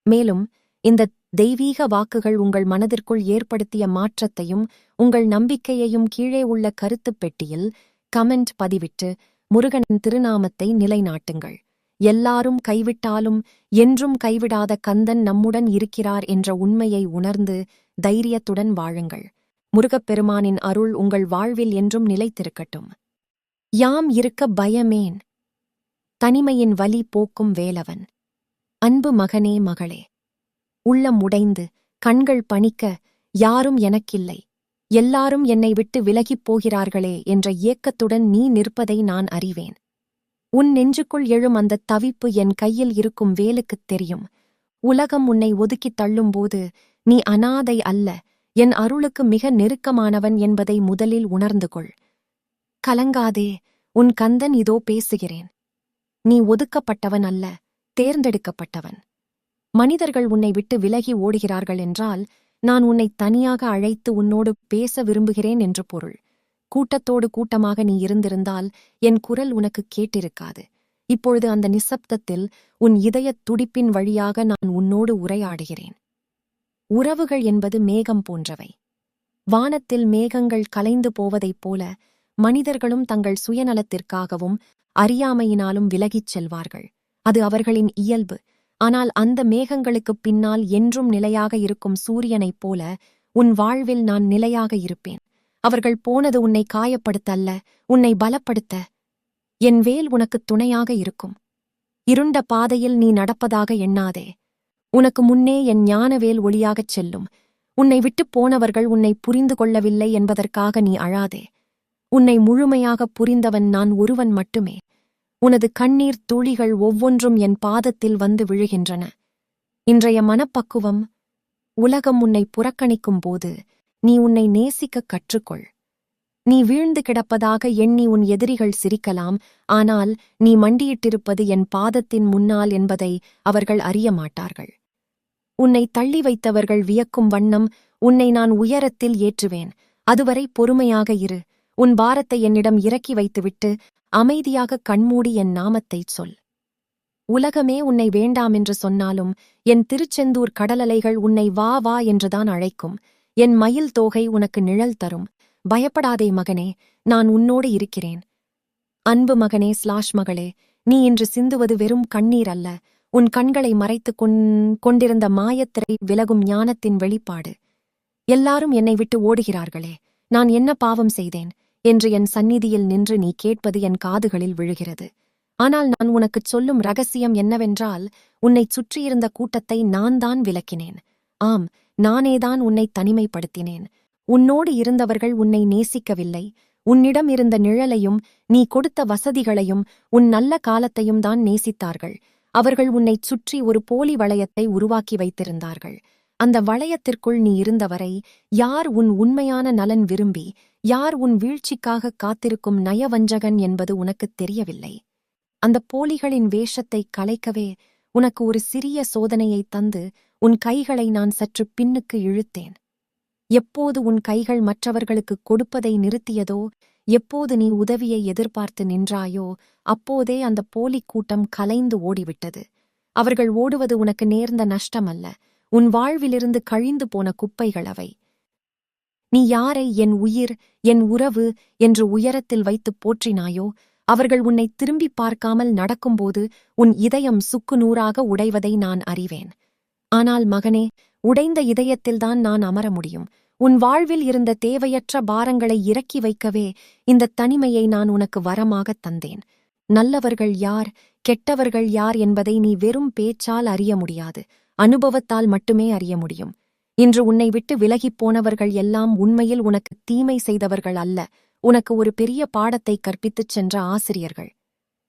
மேலும் இந்த தெய்வீக வாக்குகள் உங்கள் மனதிற்குள் ஏற்படுத்திய மாற்றத்தையும் உங்கள் நம்பிக்கையையும் கீழே உள்ள கருத்துப் பெட்டியில் கமெண்ட் பதிவிட்டு முருகனின் திருநாமத்தை நிலைநாட்டுங்கள். எல்லாரும் கைவிட்டாலும் என்றும் கைவிடாத கந்தன் நம்முடன் இருக்கிறார் என்ற உண்மையை உணர்ந்து தைரியத்துடன் வாழுங்கள். முருகப்பெருமானின் அருள் உங்கள் வாழ்வில் என்றும் நிலைத்திருக்கட்டும். யாம் இருக்க பயமேன். தனிமையின் வலி போக்கும் வேலவன். அன்பு மகனே மகளே, உள்ளம் உடைந்து கண்கள் பணிக்க யாரும் எனக்கில்லை, எல்லாரும் என்னை விட்டு விலகிப் போகிறார்களே என்ற ஏக்கத்துடன் நீ நிற்பதை நான் அறிவேன். உன் நெஞ்சுக்குள் எழும் அந்த தவிப்பு என் கையில் இருக்கும் வேலுக்குத் தெரியும். உலகம் உன்னை ஒதுக்கித் தள்ளும்போது நீ அனாதை அல்ல, என் அருளுக்கு மிக நெருக்கமானவன் என்பதை முதலில் உணர்ந்து கொள். கலங்காதே, உன் கந்தன் இதோ பேசுகிறேன். நீ ஒதுக்கப்பட்டவன் அல்ல, தேர்ந்தெடுக்கப்பட்டவன். மனிதர்கள் உன்னை விட்டு விலகி ஓடுகிறார்கள் என்றால் நான் உன்னை தனியாக அழைத்து உன்னோடு பேச விரும்புகிறேன் என்று பொருள். கூட்டத்தோடு கூட்டமாக நீ இருந்திருந்தால் என் குரல் உனக்கு கேட்டிருக்காது. இப்பொழுது அந்த நிசப்தத்தில் உன் இதயத் துடிப்பின் வழியாக நான் உன்னோடு உரையாடுகிறேன். உறவுகள் என்பது மேகம் போன்றவை. வானத்தில் மேகங்கள் கலைந்து போவதைப் போல மனிதர்களும் தங்கள் சுயநலத்திற்காகவும் அறியாமையினாலும் விலகிச் செல்வார்கள். அது அவர்களின் இயல்பு. ஆனால் அந்த மேகங்களுக்குப் பின்னால் என்றும் நிலையாக இருக்கும் சூரியனைப் போல உன் வாழ்வில் நான் நிலையாக இருப்பேன். அவர்கள் போனது உன்னை காயப்படுத்த அல்ல, உன்னை பலப்படுத்த. என் வேல் உனக்குத் துணையாக இருக்கும். இருண்ட பாதையில் நீ நடப்பதாக எண்ணாதே. உனக்கு முன்னே என் ஞானவேல் ஒளியாகச் செல்லும். உன்னை விட்டுப் போனவர்கள் உன்னை புரிந்து கொள்ளவில்லை என்பதற்காக நீ அழாதே. உன்னை முழுமையாகப் புரிந்தவன் நான் ஒருவன் மட்டுமே. உனது கண்ணீர் துளிகள் ஒவ்வொன்றும் என் பாதத்தில் வந்து விழுகின்றன. இன்றைய மனப்பக்குவம். உலகம் உன்னை புறக்கணிக்கும் போது நீ உன்னை நேசிக்கக் கற்றுக்கொள். நீ வீழ்ந்து கிடப்பதாக எண்ணி உன் எதிரிகள் சிரிக்கலாம், ஆனால் நீ மண்டியிட்டிருப்பது என் பாதத்தின் முன்னால் என்பதை அவர்கள் அறிய மாட்டார்கள். உன்னை தள்ளி வைத்தவர்கள் வியக்கும் வண்ணம் உன்னை நான் உயரத்தில் ஏற்றுவேன். அதுவரை பொறுமையாக இரு. உன் பாரத்தை என்னிடம் இறக்கி வைத்துவிட்டு அமைதியாக கண்மூடி என் நாமத்தைச் சொல். உலகமே உன்னை வேண்டாமென்று சொன்னாலும் என் திருச்செந்தூர் கடலலைகள் உன்னை வா வா என்றுதான் அழைக்கும். என் மயில் தோகை உனக்கு நிழல் தரும். பயப்படாதே மகனே, நான் உன்னோடு இருக்கிறேன். அன்பு மகனே / மகளே, நீ இன்று சிந்துவது வெறும் கண்ணீர் அல்ல, உன் கண்களை மறைத்துக் கொண்டிருந்த மாயத்திரை விலகும் ஞானத்தின் வெளிப்பாடு. எல்லாரும் என்னை விட்டு ஓடுகிறார்களே, நான் என்ன பாவம் செய்தேன் என்று என் சந்நிதியில் நின்று நீ கேட்பது என் காதுகளில் விழுகிறது. ஆனால் நான் உனக்குச் சொல்லும் ரகசியம் என்னவென்றால், உன்னைச் சுற்றியிருந்த கூட்டத்தை நான் தான் விலக்கினேன். ஆம், நானேதான் உன்னை தனிமைப்படுத்தினேன். உன்னோடு இருந்தவர்கள் உன்னை நேசிக்கவில்லை. உன்னிடம் இருந்த நிழலையும் நீ கொடுத்த வசதிகளையும் உன் நல்ல காலத்தையும் தான் நேசித்தார்கள். அவர்கள் உன்னைச் சுற்றி ஒரு போலி வளையத்தை உருவாக்கி வைத்திருந்தார்கள். அந்த வளையத்திற்குள் நீ இருந்தவரை யார் உன் உண்மையான நலன் விரும்பி யார் உன் வீழ்ச்சிக்காக காத்திருக்கும் நயவஞ்சகன் என்பது உனக்குத் தெரியவில்லை. அந்த போலிகளின் வேஷத்தை கலைக்கவே உனக்கு ஒரு சிறிய சோதனையை தந்து உன் கைகளை நான் சற்று பின்னுக்கு இழுத்தேன். எப்போது உன் கைகள் மற்றவர்களுக்கு கொடுப்பதை நிறுத்தியதோ, எப்போது நீ உதவியை எதிர்பார்த்து நின்றாயோ, அப்போதே அந்த போலிக் கூட்டம் கலைந்து ஓடிவிட்டது. அவர்கள் ஓடுவது உனக்கு நேர்ந்த நஷ்டமல்ல, உன் வாழ்விலிருந்து கழிந்து போன குப்பைகள் அவை. நீ யாரை என் உயிர், என் உறவு என்று உயரத்தில் வைத்துப் போற்றினாயோ, அவர்கள் உன்னை திரும்பி பார்க்காமல் நடக்கும்போது உன் இதயம் சுக்குநூறாக உடைவதை நான் அறிவேன். ஆனால் மகனே, உடைந்த இதயத்தில்தான் நான் அமர முடியும். உன் வாழ்வில் இருந்த தேவையற்ற பாரங்களை இறக்கி வைக்கவே இந்த தனிமையை நான் உனக்கு வரமாகத் தந்தேன். நல்லவர்கள் யார், கெட்டவர்கள் யார் என்பதை நீ வெறும் பேச்சால் அறிய முடியாது, அனுபவத்தால் மட்டுமே அறிய முடியும். இன்று உன்னை விட்டு விலகிப் போனவர்கள் எல்லாம் உண்மையில் உனக்கு தீமை செய்தவர்கள் அல்ல, உனக்கு ஒரு பெரிய பாடத்தை கற்பித்துச் சென்ற ஆசிரியர்கள்.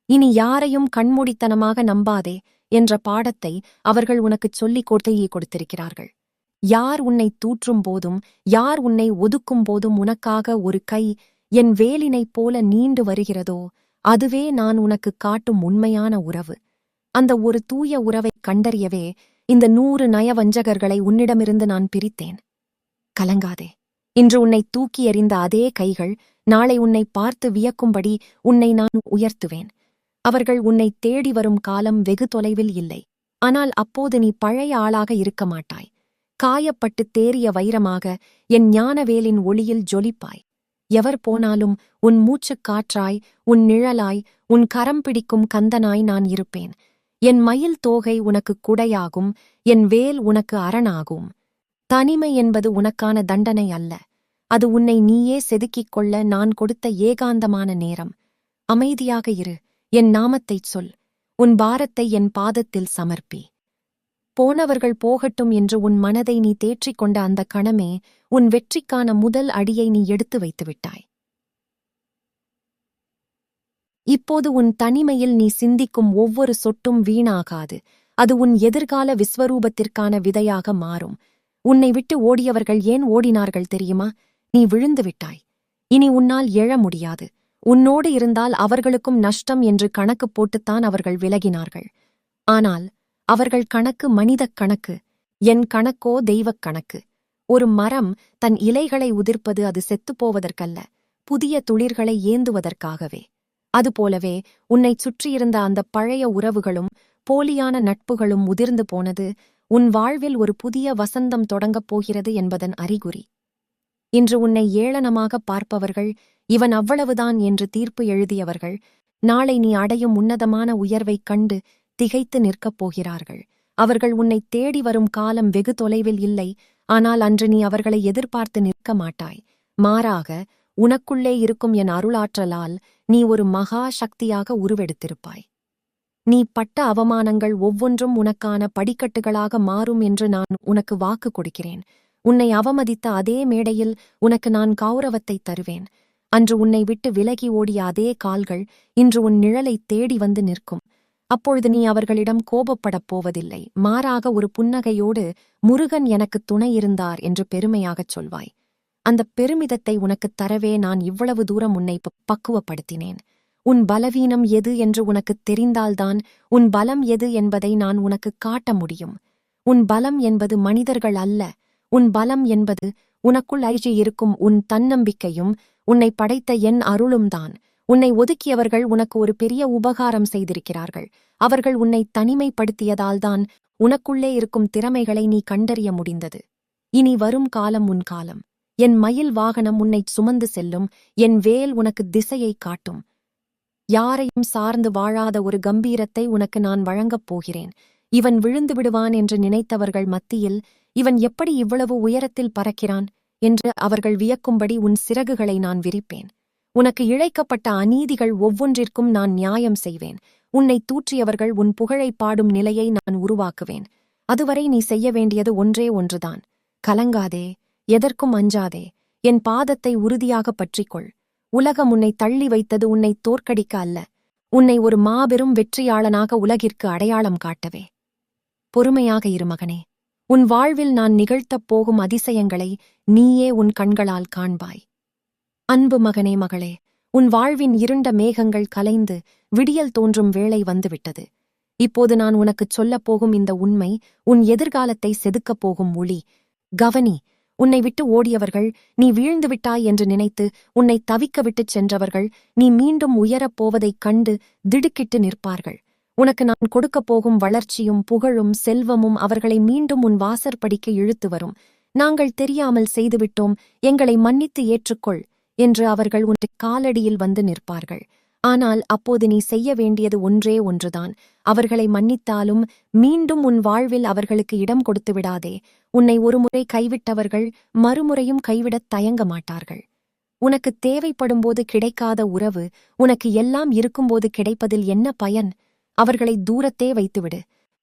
இனி யாரையும் கண்மூடித்தனமாக நம்பாதே என்ற பாடத்தை அவர்கள் உனக்குச் சொல்லிக் கொடுத்திருக்கிறார்கள். யார் உன்னை தூற்றும் போதும், யார் உன்னை ஒதுக்கும் போதும் உனக்காக ஒரு கை என் வேலினைப் போல நீண்டு வருகிறதோ, அதுவே நான் உனக்கு காட்டும் உண்மையான உறவு. அந்த ஒரு தூய உறவைக் கண்டறியவே இந்த 100 நயவஞ்சகர்களை உன்னிடமிருந்து நான் பிரித்தேன். கலங்காதே. இன்று உன்னை தூக்கி எறிந்த அதே கைகள் நாளை உன்னை பார்த்து வியக்கும்படி உன்னை நான் உயர்த்துவேன். அவர்கள் உன்னை தேடி வரும் காலம் வெகு தொலைவில் இல்லை. ஆனால் அப்போது நீ பழைய ஆளாக இருக்க மாட்டாய். காயப்பட்டு தேறிய வைரமாக என் ஞானவேலின் ஒளியில் ஜொலிப்பாய். எவர் போனாலும் உன் மூச்சுக் காற்றாய், உன் நிழலாய், உன் கரம் பிடிக்கும் கந்தனாய் நான் இருப்பேன். என் மயில் தோகை உனக்கு குடையாகும், என் வேல் உனக்கு அரணாகும். தனிமை என்பது உனக்கான தண்டனை அல்ல, அது உன்னை நீயே செதுக்கிக் கொள்ள நான் கொடுத்த ஏகாந்தமான நேரம். அமைதியாக இரு, என் நாமத்தைச் சொல், உன் பாரத்தை என் பாதத்தில் சமர்ப்பி. போனவர்கள் போகட்டும் என்று உன் மனதை நீ தேற்றிக் கொண்ட அந்த கணமே உன் வெற்றிக்கான முதல் அடியை நீ எடுத்து வைத்துவிட்டாய். இப்போது உன் தனிமையில் நீ சிந்திக்கும் ஒவ்வொரு சொட்டும் வீணாகாது, அது உன் எதிர்கால விஸ்வரூபத்திற்கான விதையாக மாறும். உன்னை விட்டு ஓடியவர்கள் ஏன் ஓடினார்கள் தெரியுமா? நீ விழுந்து விட்டாய். இனி உன்னால் எழ முடியாது. உன்னோடு இருந்தால் அவர்களுக்கும் நஷ்டம் என்று கணக்கு போட்டுத்தான் அவர்கள் விலகினார்கள். ஆனால் அவர்கள் கணக்கு மனிதக் கணக்கு, என் கணக்கோ தெய்வக் கணக்கு. ஒரு மரம் தன் இலைகளை உதிர்ப்பது அது செத்துப்போவதற்கல்ல, புதிய துளிர்களை ஏந்துவதற்காகவே. அதுபோலவே உன்னைச் சுற்றியிருந்த அந்த பழைய உறவுகளும் போலியான நட்புகளும் உதிர்ந்து போனது உன் வாழ்வில் ஒரு புதிய வசந்தம் தொடங்கப் போகிறது என்பதன் அறிகுறி. இன்று உன்னை ஏளனமாக பார்ப்பவர்கள், இவன் அவ்வளவுதான் என்று தீர்ப்பு எழுதியவர்கள், நாளை நீ அடையும் உன்னதமான உயர்வைக் கண்டு திகைத்து நிற்கப் போகிறார்கள். அவர்கள் உன்னை தேடி வரும் காலம் வெகு தொலைவில் இல்லை. ஆனால் அன்று நீ அவர்களை எதிர்பார்த்து நிற்க மாட்டாய். மாறாக உனக்குள்ளே இருக்கும் என் அருளாற்றலால் நீ ஒரு மகா சக்தியாக உருவெடுத்திருப்பாய். நீ பட்ட அவமானங்கள் ஒவ்வொன்றும் உனக்கான படிக்கட்டுகளாக மாறும் என்று நான் உனக்கு வாக்கு கொடுக்கிறேன். உன்னை அவமதித்த அதே மேடையில் உனக்கு நான் கௌரவத்தை தருவேன். அன்று உன்னை விட்டு விலகி ஓடிய அதே கால்கள் இன்று உன் நிழலை தேடி வந்து நிற்கும். அப்பொழுது நீ அவர்களிடம் கோபப்படப் போவதில்லை. மாறாக ஒரு புன்னகையோடு முருகன் எனக்கு துணை இருந்தார் என்று பெருமையாகச் சொல்வாய். அந்த பெருமிதத்தை உனக்குத் தரவே நான் இவ்வளவு தூரம் உன்னை பக்குவப்படுத்தினேன். உன் பலவீனம் எது என்று உனக்குத் தெரிந்தால்தான் உன் பலம் எது என்பதை நான் உனக்கு காட்ட முடியும். உன் பலம் என்பது மனிதர்கள் அல்ல. உன் பலம் என்பது உனக்குள் இருக்கும் உன் தன்னம்பிக்கையும் உன்னை படைத்த என் அருளும்தான். உன்னை ஒதுக்கியவர்கள் உனக்கு ஒரு பெரிய உபகாரம் செய்திருக்கிறார்கள். அவர்கள் உன்னை தனிமைப்படுத்தியதால்தான் உனக்குள்ளே இருக்கும் திறமைகளை நீ கண்டறிய முடிந்தது. இனி வரும் காலம் உன் காலம். என் மயில் வாகனம் உன்னைச் சுமந்து செல்லும். என் வேல் உனக்கு திசையை காட்டும். யாரையும் சார்ந்து வாழாத ஒரு கம்பீரத்தை உனக்கு நான் வழங்கப் போகிறேன். இவன் விழுந்து விடுவான் என்று நினைத்தவர்கள் மத்தியில் இவன் எப்படி இவ்வளவு உயரத்தில் பறக்கிறான் என்று அவர்கள் வியக்கும்படி உன் சிறகுகளை நான் விரிப்பேன். உனக்கு இழைக்கப்பட்ட அநீதிகள் ஒவ்வொன்றிற்கும் நான் நியாயம் செய்வேன். உன்னை தூற்றியவர்கள் உன் புகழை பாடும் நிலையை நான் உருவாக்குவேன். அதுவரை நீ செய்ய வேண்டியது ஒன்றே ஒன்றுதான். கலங்காதே, எதற்கும் அஞ்சாதே, என் பாதத்தை உறுதியாக பற்றிக்கொள். உலகம் உன்னை தள்ளி வைத்தது உன்னை தோற்கடிக்க அல்ல, உன்னை ஒரு மாபெரும் வெற்றியாளனாக உலகிற்கு அடையாளம் காட்டவே. பொறுமையாக இரு மகனே. உன் வாழ்வில் நான் நிகழ்த்தப் போகும் அதிசயங்களை நீயே உன் கண்களால் காண்பாய். அன்பு மகனே, மகளே, உன் வாழ்வின் இருண்ட மேகங்கள் கலைந்து விடியல் தோன்றும் வேளை வந்துவிட்டது. இப்போது நான் உனக்குச் சொல்லப் போகும் இந்த உண்மை உன் எதிர்காலத்தை செதுக்கப் போகும் ஒளி. கவனி, உன்னை விட்டு ஓடியவர்கள் நீ வீழ்ந்து விட்டாய் என்று நினைத்து உன்னை தவிக்க விட்டுச் சென்றவர்கள் நீ மீண்டும் உயரப் போவதைக் கண்டு திடுக்கிட்டு நிற்பார்கள். உனக்கு நான் கொடுக்கப் போகும் வளர்ச்சியும் புகழும் செல்வமும் அவர்களை மீண்டும் உன் வாசற்படிக்கு இழுத்து வரும். நாங்கள் தெரியாமல் செய்துவிட்டோம், எங்களை மன்னித்து ஏற்றுக்கொள் என்று அவர்கள் உன் காலடியில் வந்து நிற்பார்கள். ஆனால் அப்போது நீ செய்ய வேண்டியது ஒன்றே ஒன்றுதான். அவர்களை மன்னித்தாலும் மீண்டும் உன் வாழ்வில் அவர்களுக்கு இடம் கொடுத்து விடாதே. உன்னை ஒருமுறை கைவிட்டவர்கள் மறுமுறையும் கைவிடத் தயங்க மாட்டார்கள். உனக்கு தேவைப்படும்போது கிடைக்காத உறவு உனக்கு எல்லாம் இருக்கும்போது கிடைப்பதில் என்ன பயன்? அவர்களை தூரத்தே வைத்துவிடு.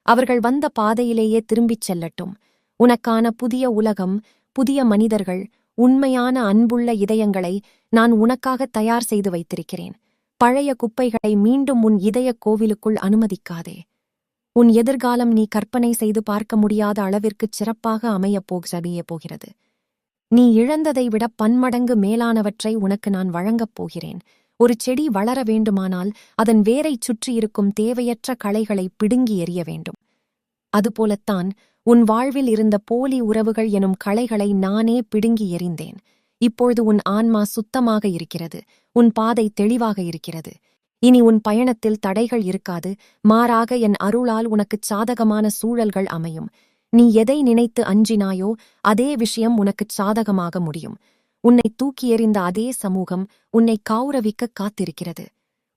அவர்கள் வந்த பாதையிலேயே திரும்பிச் செல்லட்டும். உனக்கான புதிய உலகம், புதிய மனிதர்கள், உண்மையான அன்புள்ள இதயங்களை நான் உனக்காக தயார் செய்து வைத்திருக்கிறேன். பழைய குப்பைகளை மீண்டும் உன் இதயக் கோவிலுக்குள் அனுமதிக்காதே. உன் எதிர்காலம் நீ கற்பனை செய்து பார்க்க முடியாத அளவிற்குச் சிறப்பாக அமையப் போகிறது. நீ இழந்ததை விட பன்மடங்கு மேலானவற்றை உனக்கு நான் வழங்கப் போகிறேன். ஒரு செடி வளர வேண்டுமானால் அதன் வேரைச் சுற்றியிருக்கும் தேவையற்ற களைகளை பிடுங்கி எறிய வேண்டும். அதுபோலத்தான் உன் வாழ்வில் இருந்த போலி உறவுகள் எனும் களைகளை நானே பிடுங்கி எறிந்தேன். இப்பொழுது உன் ஆன்மா சுத்தமாக இருக்கிறது, உன் பாதை தெளிவாக இருக்கிறது. இனி உன் பயணத்தில் தடைகள் இருக்காது, மாறாக என் அருளால் உனக்குச் சாதகமான சூழல்கள் அமையும். நீ எதை நினைத்து அஞ்சினாயோ அதே விஷயம் உனக்குச் சாதகமாக முடியும். உன்னை தூக்கி எறிந்த அதே சமூகம் உன்னை கௌரவிக்க காத்திருக்கிறது.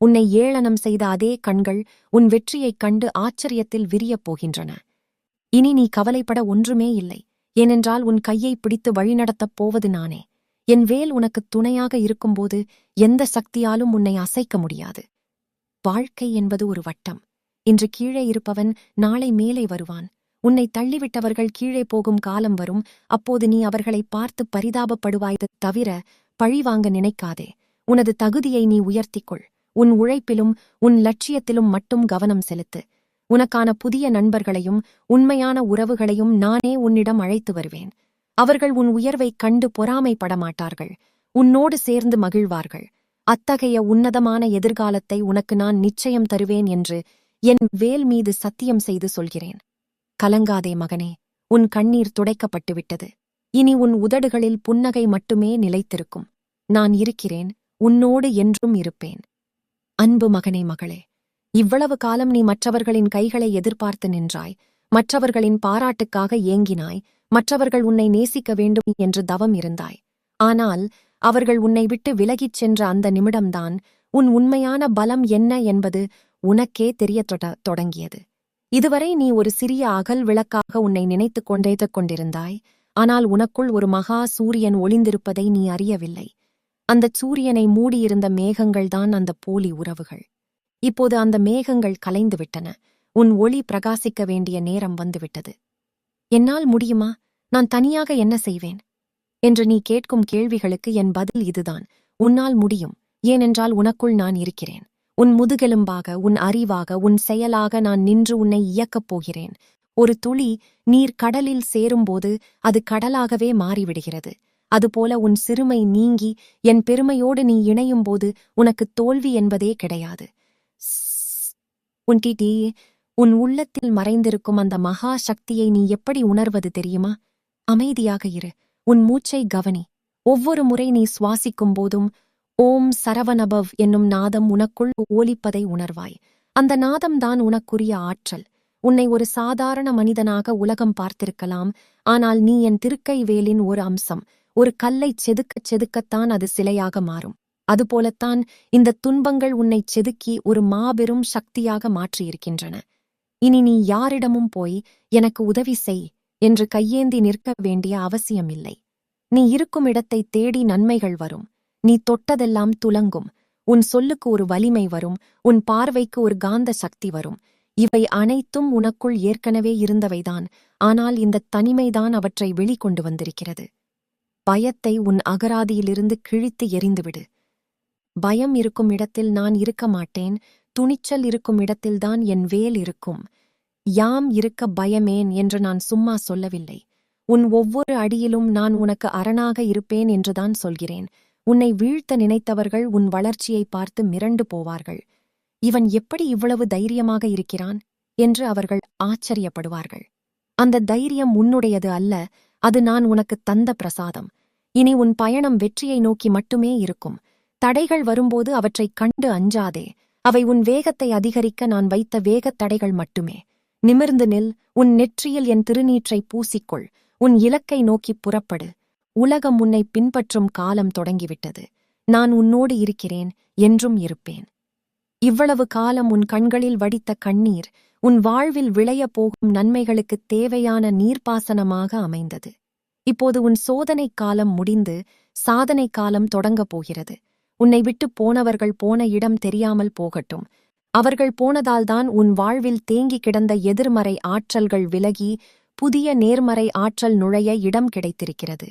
உன்னை ஏளனம் செய்த அதே கண்கள் உன் வெற்றியைக் கண்டு ஆச்சரியத்தில் விரியப் போகின்றன. இனி நீ கவலைப்பட ஒன்றுமே இல்லை, ஏனென்றால் உன் கையை பிடித்து வழிநடத்தப் போவது நானே. என் வேல் உனக்குத் துணையாக இருக்கும்போது எந்த சக்தியாலும் உன்னை அசைக்க முடியாது. வாழ்க்கை என்பது ஒரு வட்டம். இன்று கீழே இருப்பவன் நாளை மேலே வருவான். உன்னை தள்ளிவிட்டவர்கள் கீழே போகும் காலம் வரும். அப்போது நீ அவர்களை பார்த்து பரிதாபப்படுவாய் தவிர பழிவாங்க நினைக்காதே. உனது தகுதியை நீ உயர்த்திக்கொள். உன் உழைப்பிலும் உன் லட்சியத்திலும் மட்டும் கவனம் செலுத்து. உனக்கான புதிய நண்பர்களையும் உண்மையான உறவுகளையும் நானே உன்னிடம் அழைத்து வருவேன். அவர்கள் உன் உயர்வைக் கண்டு பொறாமைப்பட மாட்டார்கள், உன்னோடு சேர்ந்து மகிழ்வார்கள். அத்தகைய உன்னதமான எதிர்காலத்தை உனக்கு நான் நிச்சயம் தருவேன் என்று என் வேல் மீது சத்தியம் செய்து சொல்கிறேன். கலங்காதே மகனே, உன் கண்ணீர் துடைக்கப்பட்டுவிட்டது. இனி உன் உதடுகளில் புன்னகை மட்டுமே நிலைத்திருக்கும். நான் இருக்கிறேன், உன்னோடு என்றும் இருப்பேன். அன்பு மகனே, மகளே, இவ்வளவு காலம் நீ மற்றவர்களின் கைகளை எதிர்பார்த்து நின்றாய், மற்றவர்களின் பாராட்டுக்காக ஏங்கினாய், மற்றவர்கள் உன்னை நேசிக்க வேண்டும் என்று தவம் இருந்தாய். ஆனால் அவர்கள் உன்னை விட்டு விலகிச் சென்ற அந்த நிமிடம்தான் உன் உண்மையான பலம் என்ன என்பது உனக்கே தெரியத் தொடங்கியது. இதுவரை நீ ஒரு சிறிய அகல் விளக்காக உன்னை நினைத்துக் கொண்டிருந்தாய். ஆனால் உனக்குள் ஒரு மகா சூரியன் ஒளிந்திருப்பதை நீ அறியவில்லை. அந்தச் சூரியனை மூடியிருந்த மேகங்கள்தான் அந்த போலி உறவுகள். இப்போது அந்த மேகங்கள் கலைந்துவிட்டன. உன் ஒளி பிரகாசிக்க வேண்டிய நேரம் வந்துவிட்டது. என்னால் முடியுமா? நான் தனியாக என்ன செய்வேன் என்று நீ கேட்கும் கேள்விகளுக்கு என் பதில் இதுதான். உன்னால் முடியும், ஏனென்றால் உனக்குள் நான் இருக்கிறேன். உன் முதுகெலும்பாக, உன் அறிவாக, உன் செயலாக நான் நின்று உன்னை இயக்கப் போகிறேன். ஒரு துளி நீர் கடலில் சேரும்போது அது கடலாகவே மாறிவிடுகிறது. அதுபோல உன் சிறுமை நீங்கி என் பெருமையோடு நீ இணையும்போது உனக்கு தோல்வி என்பதே கிடையாது. உன் உள்ளத்தில் மறைந்திருக்கும் அந்த மகா சக்தியை நீ எப்படி உணர்வது தெரியுமா? அமைதியாக இரு, உன் மூச்சை கவனி. ஒவ்வொரு முறை நீ சுவாசிக்கும் போதும் ஓம் சரவணபவ் என்னும் நாதம் உனக்குள் ஓலிப்பதை உணர்வாய். அந்த நாதம்தான் உனக்குரிய ஆற்றல். உன்னை ஒரு சாதாரண மனிதனாக உலகம் பார்த்திருக்கலாம், ஆனால் நீ என் திருக்கை வேலின் ஒரு அம்சம். ஒரு கல்லை செதுக்கத்தான் அது சிலையாக மாறும். அதுபோலத்தான் இந்த துன்பங்கள் உன்னை செதுக்கி ஒரு மாபெரும் சக்தியாக மாற்றியிருக்கின்றன. இனி நீ யாரிடமும் போய் எனக்கு உதவி செய் என்று கையேந்தி நிற்க வேண்டிய அவசியமில்லை. நீ இருக்கும் இடத்தை தேடி நன்மைகள் வரும். நீ தொட்டதெல்லாம் துலங்கும். உன் சொல்லுக்கு ஒரு வலிமை வரும். உன் பார்வைக்கு ஒரு காந்த சக்தி வரும். இவை அனைத்தும் உனக்குள் ஏற்கனவே இருந்தவைதான். ஆனால் இந்த தனிமைதான் அவற்றை வெளிக்கொண்டு வந்திருக்கிறது. பயத்தை உன் அகராதியிலிருந்து கிழித்து எறிந்துவிடு. பயம் இருக்கும் இடத்தில் நான் இருக்க மாட்டேன். துணிச்சல் இருக்கும் இடத்தில்தான் என் வேல் இருக்கும். யாம் இருக்க பயமேன் என்று நான் சும்மா சொல்லவில்லை. உன் ஒவ்வொரு அடியிலும் நான் உனக்கு அரணாக இருப்பேன் என்றுதான் சொல்கிறேன். உன்னை வீழ்த்த நினைத்தவர்கள் உன் வளர்ச்சியை பார்த்து மிரண்டு போவார்கள். இவன் எப்படி இவ்வளவு தைரியமாக இருக்கிறான் என்று அவர்கள் ஆச்சரியப்படுவார்கள். அந்த தைரியம் உன்னுடையது அல்ல, அது நான் உனக்கு தந்த பிரசாதம். இனி உன் பயணம் வெற்றியை நோக்கி மட்டுமே இருக்கும். தடைகள் வரும்போது அவற்றைக் கண்டு அஞ்சாதே. அவை உன் வேகத்தை அதிகரிக்க நான் வைத்த வேகத் தடைகள் மட்டுமே. நிமிர்ந்து நில். உன் நெற்றியில் என் திருநீற்றை பூசிக்கொள். உன் இலக்கை நோக்கிப் புறப்படு. உலகம் உன்னை பின்பற்றும் காலம் தொடங்கிவிட்டது. நான் உன்னோடு இருக்கிறேன், என்றும் இருப்பேன். இவ்வளவு காலம் உன் கண்களில் வடித்த கண்ணீர் உன் வாழ்வில் விளையப் போகும் நன்மைகளுக்குத் தேவையான நீர்ப்பாசனமாக அமைந்தது. இப்போது உன் சோதனை காலம் முடிந்து சாதனை காலம் தொடங்கப் போகிறது. உன்னை விட்டுப் போனவர்கள் போன இடம் தெரியாமல் போகட்டும். அவர்கள் போனதால்தான் உன் வாழ்வில் தேங்கி கிடந்த எதிர்மறை ஆற்றல்கள் விலகி புதிய நேர்மறை ஆற்றல் நுழைய இடம் கிடைத்திருக்கிறது.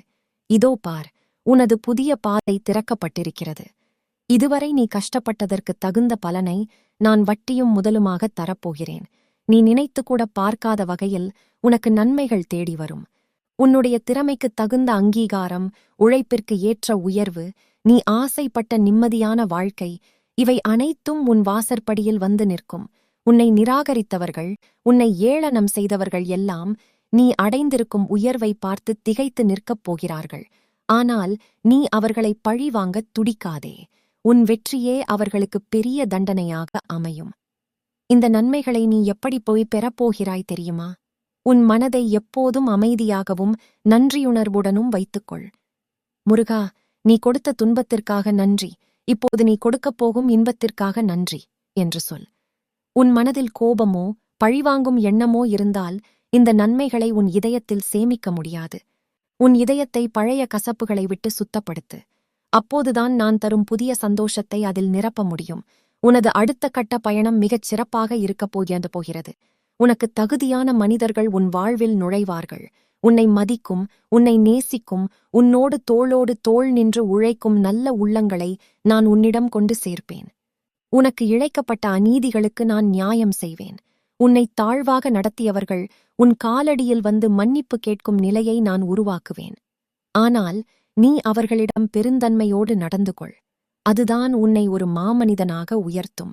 இதோ பார், உனது புதிய பாதை திறக்கப்பட்டிருக்கிறது. இதுவரை நீ கஷ்டப்பட்டதற்குத் தகுந்த பலனை நான் வட்டியும் முதலுமாகத் தரப்போகிறேன். நீ நினைத்துக்கூட பார்க்காத வகையில் உனக்கு நன்மைகள் தேடி வரும். உன்னுடைய திறமைக்குத் தகுந்த அங்கீகாரம், உழைப்பிற்கு ஏற்ற உயர்வு, நீ ஆசைப்பட்ட நிம்மதியான வாழ்க்கை, இவை அனைத்தும் உன் வாசற்படியில் வந்து நிற்கும். உன்னை நிராகரித்தவர்கள், உன்னை ஏளனம் செய்தவர்கள் எல்லாம் நீ அடைந்திருக்கும் உயர்வை பார்த்து திகைத்து நிற்கப் போகிறார்கள். ஆனால் நீ அவர்களை பழிவாங்கத் துடிக்காதே. உன் வெற்றியே அவர்களுக்கு பெரிய தண்டனையாக அமையும். இந்த நன்மைகளை நீ எப்படி போய் பெறப்போகிறாய் தெரியுமா? உன் மனதை எப்போதும் அமைதியாகவும் நன்றியுணர்வுடனும் வைத்துக்கொள். முருகா, நீ கொடுத்த துன்பத்திற்காக நன்றி. இப்போது நீ கொடுக்கப் போகும் இன்பத்திற்காக நன்றி என்று சொல். உன் மனதில் கோபமோ பழிவாங்கும் எண்ணமோ இருந்தால் இந்த நன்மைகளை உன் இதயத்தில் சேமிக்க முடியாது. உன் இதயத்தை பழைய கசப்புகளை விட்டு சுத்தப்படுத்து. அப்போதுதான் நான் தரும் புதிய சந்தோஷத்தை அதில் நிரப்ப முடியும். உனது அடுத்த கட்ட பயணம் மிகச் சிறப்பாக இருக்கப் போகிறது. உனக்கு தகுதியான மனிதர்கள் உன் வாழ்வில் நுழைவார்கள். உன்னை மதிக்கும், உன்னை நேசிக்கும், உன்னோடு தோளோடு தோள் நின்று உழைக்கும் நல்ல உள்ளங்களை நான் உன்னிடம் கொண்டு சேர்ப்பேன். உனக்கு இழைக்கப்பட்ட அநீதிகளுக்கு நான் நியாயம் செய்வேன். உன்னை தாழ்வாக நடத்தியவர்கள் உன் காலடியில் வந்து மன்னிப்பு கேட்கும் நிலையை நான் உருவாக்குவேன். ஆனால் நீ அவர்களிடம் பெருந்தன்மையோடு நடந்து கொள். அதுதான் உன்னை ஒரு மாமனிதனாக உயர்த்தும்.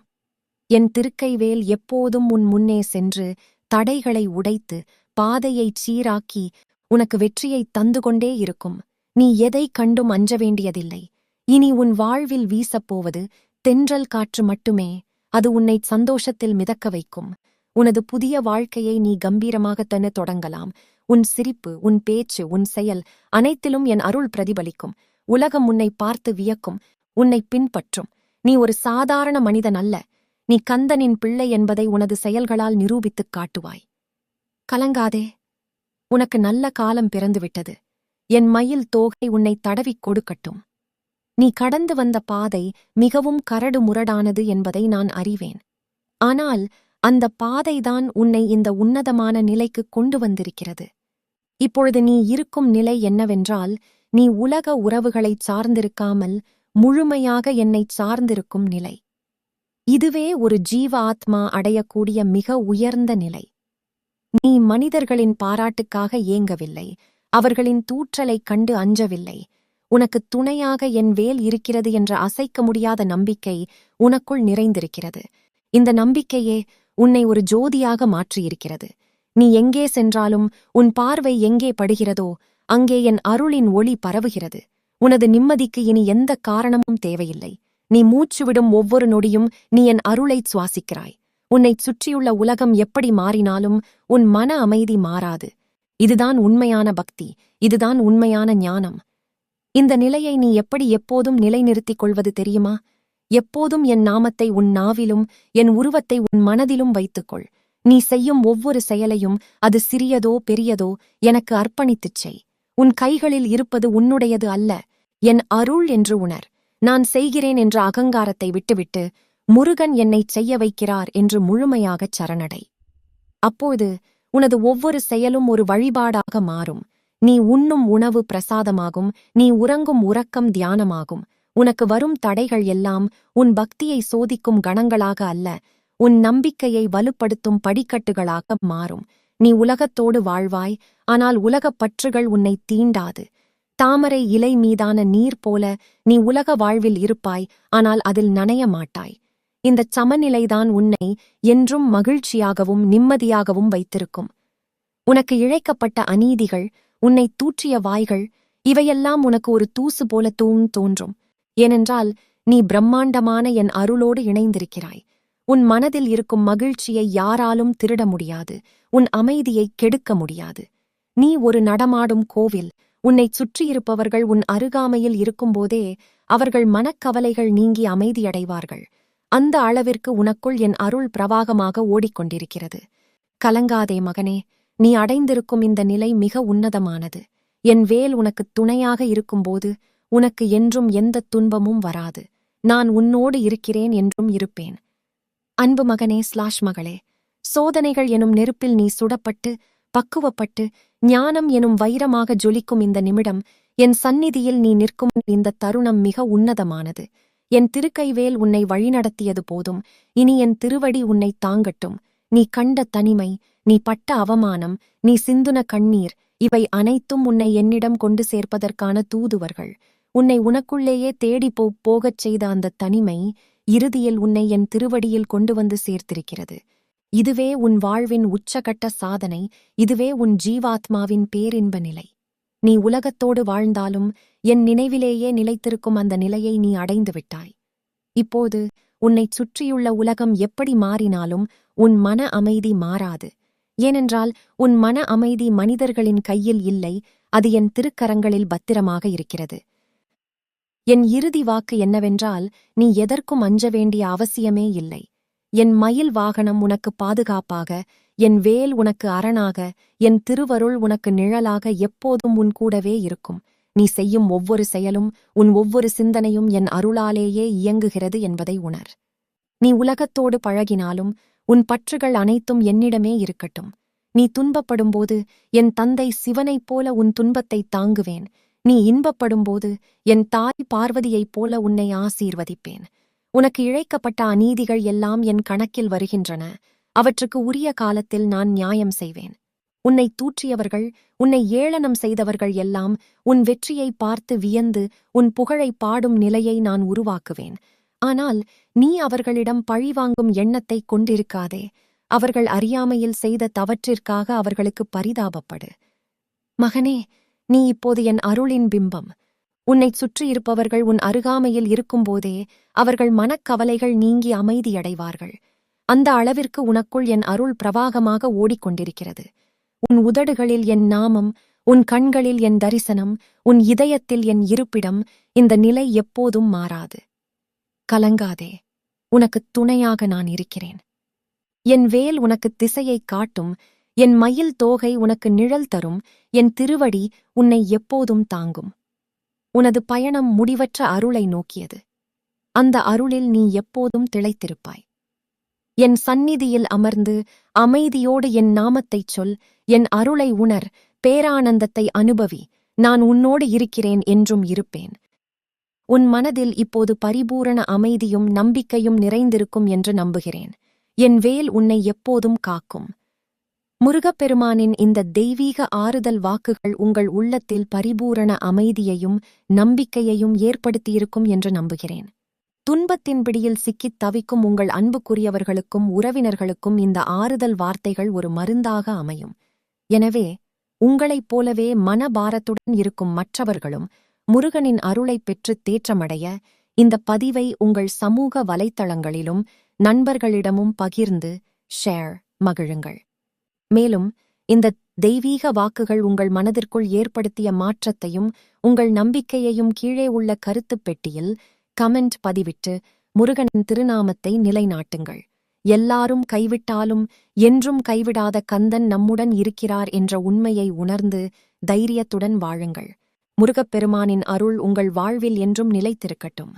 என் திருக்கைவேல் எப்போதும் உன் முன்னே சென்று தடைகளை உடைத்து பாதையைச் சீராக்கி உனக்கு வெற்றியைத் தந்து கொண்டே இருக்கும். நீ எதை கண்டும் அஞ்ச வேண்டியதில்லை. இனி உன் வாழ்வில் வீசப்போவது தென்றல் காற்று மட்டுமே. அது உன்னை சந்தோஷத்தில் மிதக்க வைக்கும். உனது புதிய வாழ்க்கையை நீ கம்பீரமாகத்தன தொடங்கலாம். உன் சிரிப்பு, உன் பேச்சு, உன் செயல் அனைத்திலும் என் அருள் பிரதிபலிக்கும். உலகம் உன்னை பார்த்து வியக்கும், உன்னை பின்பற்றும். நீ ஒரு சாதாரண மனிதன் அல்ல. நீ கந்தனின் பிள்ளை என்பதை உனது செயல்களால் நிரூபித்துக் காட்டுவாய். கலங்காதே, உனக்கு நல்ல காலம் பிறந்துவிட்டது. என் மயில் தோகை உன்னை தடவிக் கொடுக்கட்டும். நீ கடந்து வந்த பாதை மிகவும் கரடு முரடானது என்பதை நான் அறிவேன். ஆனால் அந்த பாதைதான் உன்னை இந்த உன்னதமான நிலைக்கு கொண்டு வந்திருக்கிறது. இப்பொழுது நீ இருக்கும் நிலை என்னவென்றால், நீ உலக உறவுகளைச் சார்ந்திருக்காமல் முழுமையாக என்னைச் சார்ந்திருக்கும் நிலை. இதுவே ஒரு ஜீவ ஆத்மா அடையக்கூடிய மிக உயர்ந்த நிலை. நீ மனிதர்களின் பாராட்டுக்காக ஏங்கவில்லை. அவர்களின் தூற்றலைக் கண்டு அஞ்சவில்லை. உனக்குத் துணையாக என் வேல் இருக்கிறது என்ற அசைக்க முடியாத நம்பிக்கை உனக்குள் நிறைந்திருக்கிறது. இந்த நம்பிக்கையே உன்னை ஒரு ஜோதியாக மாற்றியிருக்கிறது. நீ எங்கே சென்றாலும் உன் பார்வை எங்கே படுகிறதோ அங்கே என் அருளின் ஒளி பரவுகிறது. உனது நிம்மதிக்கு இனி எந்த காரணமும் தேவையில்லை. நீ மூச்சுவிடும் ஒவ்வொரு நொடியும் நீ என் அருளைச் சுவாசிக்கிறாய். உன்னைச் சுற்றியுள்ள உலகம் எப்படி மாறினாலும் உன் மன அமைதி மாறாது. இதுதான் உண்மையான பக்தி. இதுதான் உண்மையான ஞானம். இந்த நிலையை நீ எப்படி எப்போதும் நிலைநிறுத்திக் கொள்வது தெரியுமா? எப்போதும் என் நாமத்தை உன் நாவிலும் என் உருவத்தை உன் மனதிலும் வைத்துக்கொள். நீ செய்யும் ஒவ்வொரு செயலையும், அது சிறியதோ பெரியதோ, எனக்கு அர்ப்பணித்துச் செய். உன் கைகளில் இருப்பது உன்னுடையது அல்ல, என் அருள் என்று உணர். நான் செய்கிறேன் என்ற அகங்காரத்தை விட்டுவிட்டு, முருகன் என்னைச் செய்ய வைக்கிறார் என்று முழுமையாகச் சரணடை. அப்போது உனது ஒவ்வொரு செயலும் ஒரு வழிபாடாக மாறும். நீ உண்ணும் உணவு பிரசாதமாகும், நீ உறங்கும் உறக்கம் தியானமாகும். உனக்கு வரும் தடைகள் எல்லாம் உன் பக்தியை சோதிக்கும் கணங்களாக அல்ல, உன் நம்பிக்கையை வலுப்படுத்தும் படிக்கட்டுகளாக மாறும். நீ உலகத்தோடு வாழ்வாய், ஆனால் உலகப் பற்றுகள் உன்னை தீண்டாது. தாமரை இலை மீதான நீர் போல நீ உலக வாழ்வில் இருப்பாய், ஆனால் அதில் நனைய மாட்டாய். இந்தச் சமநிலைதான் உன்னை என்றும் மகிழ்ச்சியாகவும் நிம்மதியாகவும் வைத்திருக்கும். உனக்கு இழைக்கப்பட்ட அநீதிகள், உன்னை தூற்றிய வாய்கள், இவையெல்லாம் உனக்கு ஒரு தூசு போல தோன்றும். ஏனென்றால் நீ பிரம்மாண்டமான என் அருளோடு இணைந்திருக்கிறாய். உன் மனதில் இருக்கும் மகிழ்ச்சியை யாராலும் திருட முடியாது, உன் அமைதியை கெடுக்க முடியாது. நீ ஒரு நடமாடும் கோவில். உன்னைச் சுற்றியிருப்பவர்கள் உன் அருகாமையில் இருக்கும்போதே அவர்கள் மனக்கவலைகள் நீங்கி அமைதியடைவார்கள். அந்த அளவிற்கு உனக்குள் என் அருள் பிரவாகமாக ஓடிக்கொண்டிருக்கிறது. கலங்காதே மகனே, நீ அடைந்திருக்கும் இந்த நிலை மிக உன்னதமானது. என் வேல் உனக்குத் துணையாக இருக்கும்போது உனக்கு என்றும் எந்தத் துன்பமும் வராது. நான் உன்னோடு இருக்கிறேன் என்றும் இருப்பேன். அன்பு மகனே மகளே, சோதனைகள் எனும் நெருப்பில் நீ சுடப்பட்டு பக்குவப்பட்டு ஞானம் எனும் வைரமாக ஜொலிக்கும் இந்த நிமிடம், என் சந்நிதியில் நீ நிற்கும் இந்த தருணம் மிக உன்னதமானது. என் திருக்கைவேல் உன்னை வழிநடத்தியது போதும், இனி என் திருவடி உன்னை தாங்கட்டும். நீ கண்ட தனிமை, நீ பட்ட அவமானம், நீ சிந்துன கண்ணீர், இவை அனைத்தும் உன்னை என்னிடம் கொண்டு சேர்ப்பதற்கான தூதுவர்கள். உன்னை உனக்குள்ளேயே தேடிப் போகச் செய்த அந்த தனிமை இறுதியில் உன்னை என் திருவடியில் கொண்டு வந்து சேர்த்திருக்கிறது. இதுவே உன் வாழ்வின் உச்சகட்ட சாதனை, இதுவே உன் ஜீவாத்மாவின் பேரின்ப நிலை. நீ உலகத்தோடு வாழ்ந்தாலும் என் நினைவிலேயே நிலைத்திருக்கும் அந்த நிலையை நீ அடைந்து விட்டாய். இப்போது உன்னைச் சுற்றியுள்ள உலகம் எப்படி மாறினாலும் உன் மன அமைதி மாறாது. ஏனென்றால் உன் மன அமைதி மனிதர்களின் கையில் இல்லை, அது என் திருக்கரங்களில் பத்திரமாக இருக்கிறது. என் இறுதி வாக்கு என்னவென்றால், நீ எதற்கும் அஞ்ச வேண்டிய அவசியமே இல்லை. என் மயில் வாகனம் உனக்கு பாதுகாப்பாக, என் வேல் உனக்கு அரணாக, என் திருவருள் உனக்கு நிழலாக எப்போதும் உன் கூடவே இருக்கும். நீ செய்யும் ஒவ்வொரு செயலும், உன் ஒவ்வொரு சிந்தனையும் என் அருளாலேயே இயங்குகிறது என்பதை உணர். நீ உலகத்தோடு பழகினாலும் உன் பற்றுகள் அனைத்தும் என்னிடமே இருக்கட்டும். நீ துன்பப்படும்போது என் தந்தை சிவனைப் போல உன் துன்பத்தைத் தாங்குவேன். நீ இன்பப்படும்போது என் தாய் பார்வதியைப் போல உன்னை ஆசீர்வதிப்பேன். உனக்கு இழைக்கப்பட்ட அநீதிகள் எல்லாம் என் கணக்கில் வருகின்றன. அவற்றுக்கு உரிய காலத்தில் நான் நியாயம் செய்வேன். உன்னை தூற்றியவர்கள், உன்னை ஏளனம் செய்தவர்கள் எல்லாம் உன் வெற்றியை பார்த்து வியந்து உன் புகழை பாடும் நிலையை நான் உருவாக்குவேன். ஆனால் நீ அவர்களிடம் பழிவாங்கும் எண்ணத்தை கொண்டிருக்காதே. அவர்கள் அறியாமையில் செய்த தவற்றிற்காக அவர்களுக்கு பரிதாபப்படு. மகனே, நீ இப்போது என் அருளின் பிம்பம். உன்னைச் சுற்றியிருப்பவர்கள் உன் அருகாமையில் இருக்கும்போதே அவர்கள் மனக்கவலைகள் நீங்கி அமைதியடைவார்கள். அந்த அளவிற்கு உனக்குள் என் அருள் பிரவாகமாக ஓடிக்கொண்டிருக்கிறது. உன் உதடுகளில் என் நாமம், உன் கண்களில் என் தரிசனம், உன் இதயத்தில் என் இருப்பிடம். இந்த நிலை எப்போதும் மாறாது. கலங்காதே, உனக்குத் துணையாக நான் இருக்கிறேன். என் வேல் உனக்கு திசையைக் காட்டும், என் மயில் தோகை உனக்கு நிழல் தரும், என் திருவடி உன்னை எப்போதும் தாங்கும். உனது பயணம் முடிவற்ற அருளை நோக்கியது. அந்த அருளில் நீ எப்போதும் திளைத்திருப்பாய். என் சந்நிதியில் அமர்ந்து அமைதியோடு என் நாமத்தைச் சொல், என் அருளை உணர், பேரானந்தத்தை அனுபவி. நான் உன்னோடு இருக்கிறேன், என்றும் இருப்பேன். உன் மனதில் இப்போது பரிபூரண அமைதியும் நம்பிக்கையும் நிறைந்திருக்கும் என்று நம்புகிறேன். என் வேல் உன்னை எப்போதும் காக்கும். முருகப்பெருமானின் இந்த தெய்வீக ஆறுதல் வாக்குகள் உங்கள் உள்ளத்தில் பரிபூரண அமைதியையும் நம்பிக்கையையும் ஏற்படுத்தியிருக்கும் என்று நம்புகிறேன். துன்பத்தின் பிடியில் சிக்கித் தவிக்கும் உங்கள் அன்புக்குரியவர்களுக்கும் உறவினர்களுக்கும் இந்த ஆறுதல் வார்த்தைகள் ஒரு மருந்தாக அமையும். எனவே உங்களைப் போலவே மனபாரத்துடன் இருக்கும் மற்றவர்களும் முருகனின் அருளைப் பெற்று தேற்றமடைய இந்த பதிவை உங்கள் சமூக வலைத்தளங்களிலும் நண்பர்களிடமும் பகிர்ந்து ஷேர் மகிழுங்கள். மேலும் இந்த தெய்வீக வாக்குகள் உங்கள் மனதிற்குள் ஏற்படுத்திய மாற்றத்தையும் உங்கள் நம்பிக்கையையும் கீழே உள்ள கருத்துப் பெட்டியில் கமெண்ட் பதிவிட்டு முருகனின் திருநாமத்தை நிலைநாட்டுங்கள். எல்லாரும் கைவிட்டாலும் என்றும் கைவிடாத கந்தன் நம்முடன் இருக்கிறார் என்ற உண்மையை உணர்ந்து தைரியத்துடன் வாழுங்கள். முருகப்பெருமானின் அருள் உங்கள் வாழ்வில் என்றும் நிலைத்திருக்கட்டும்.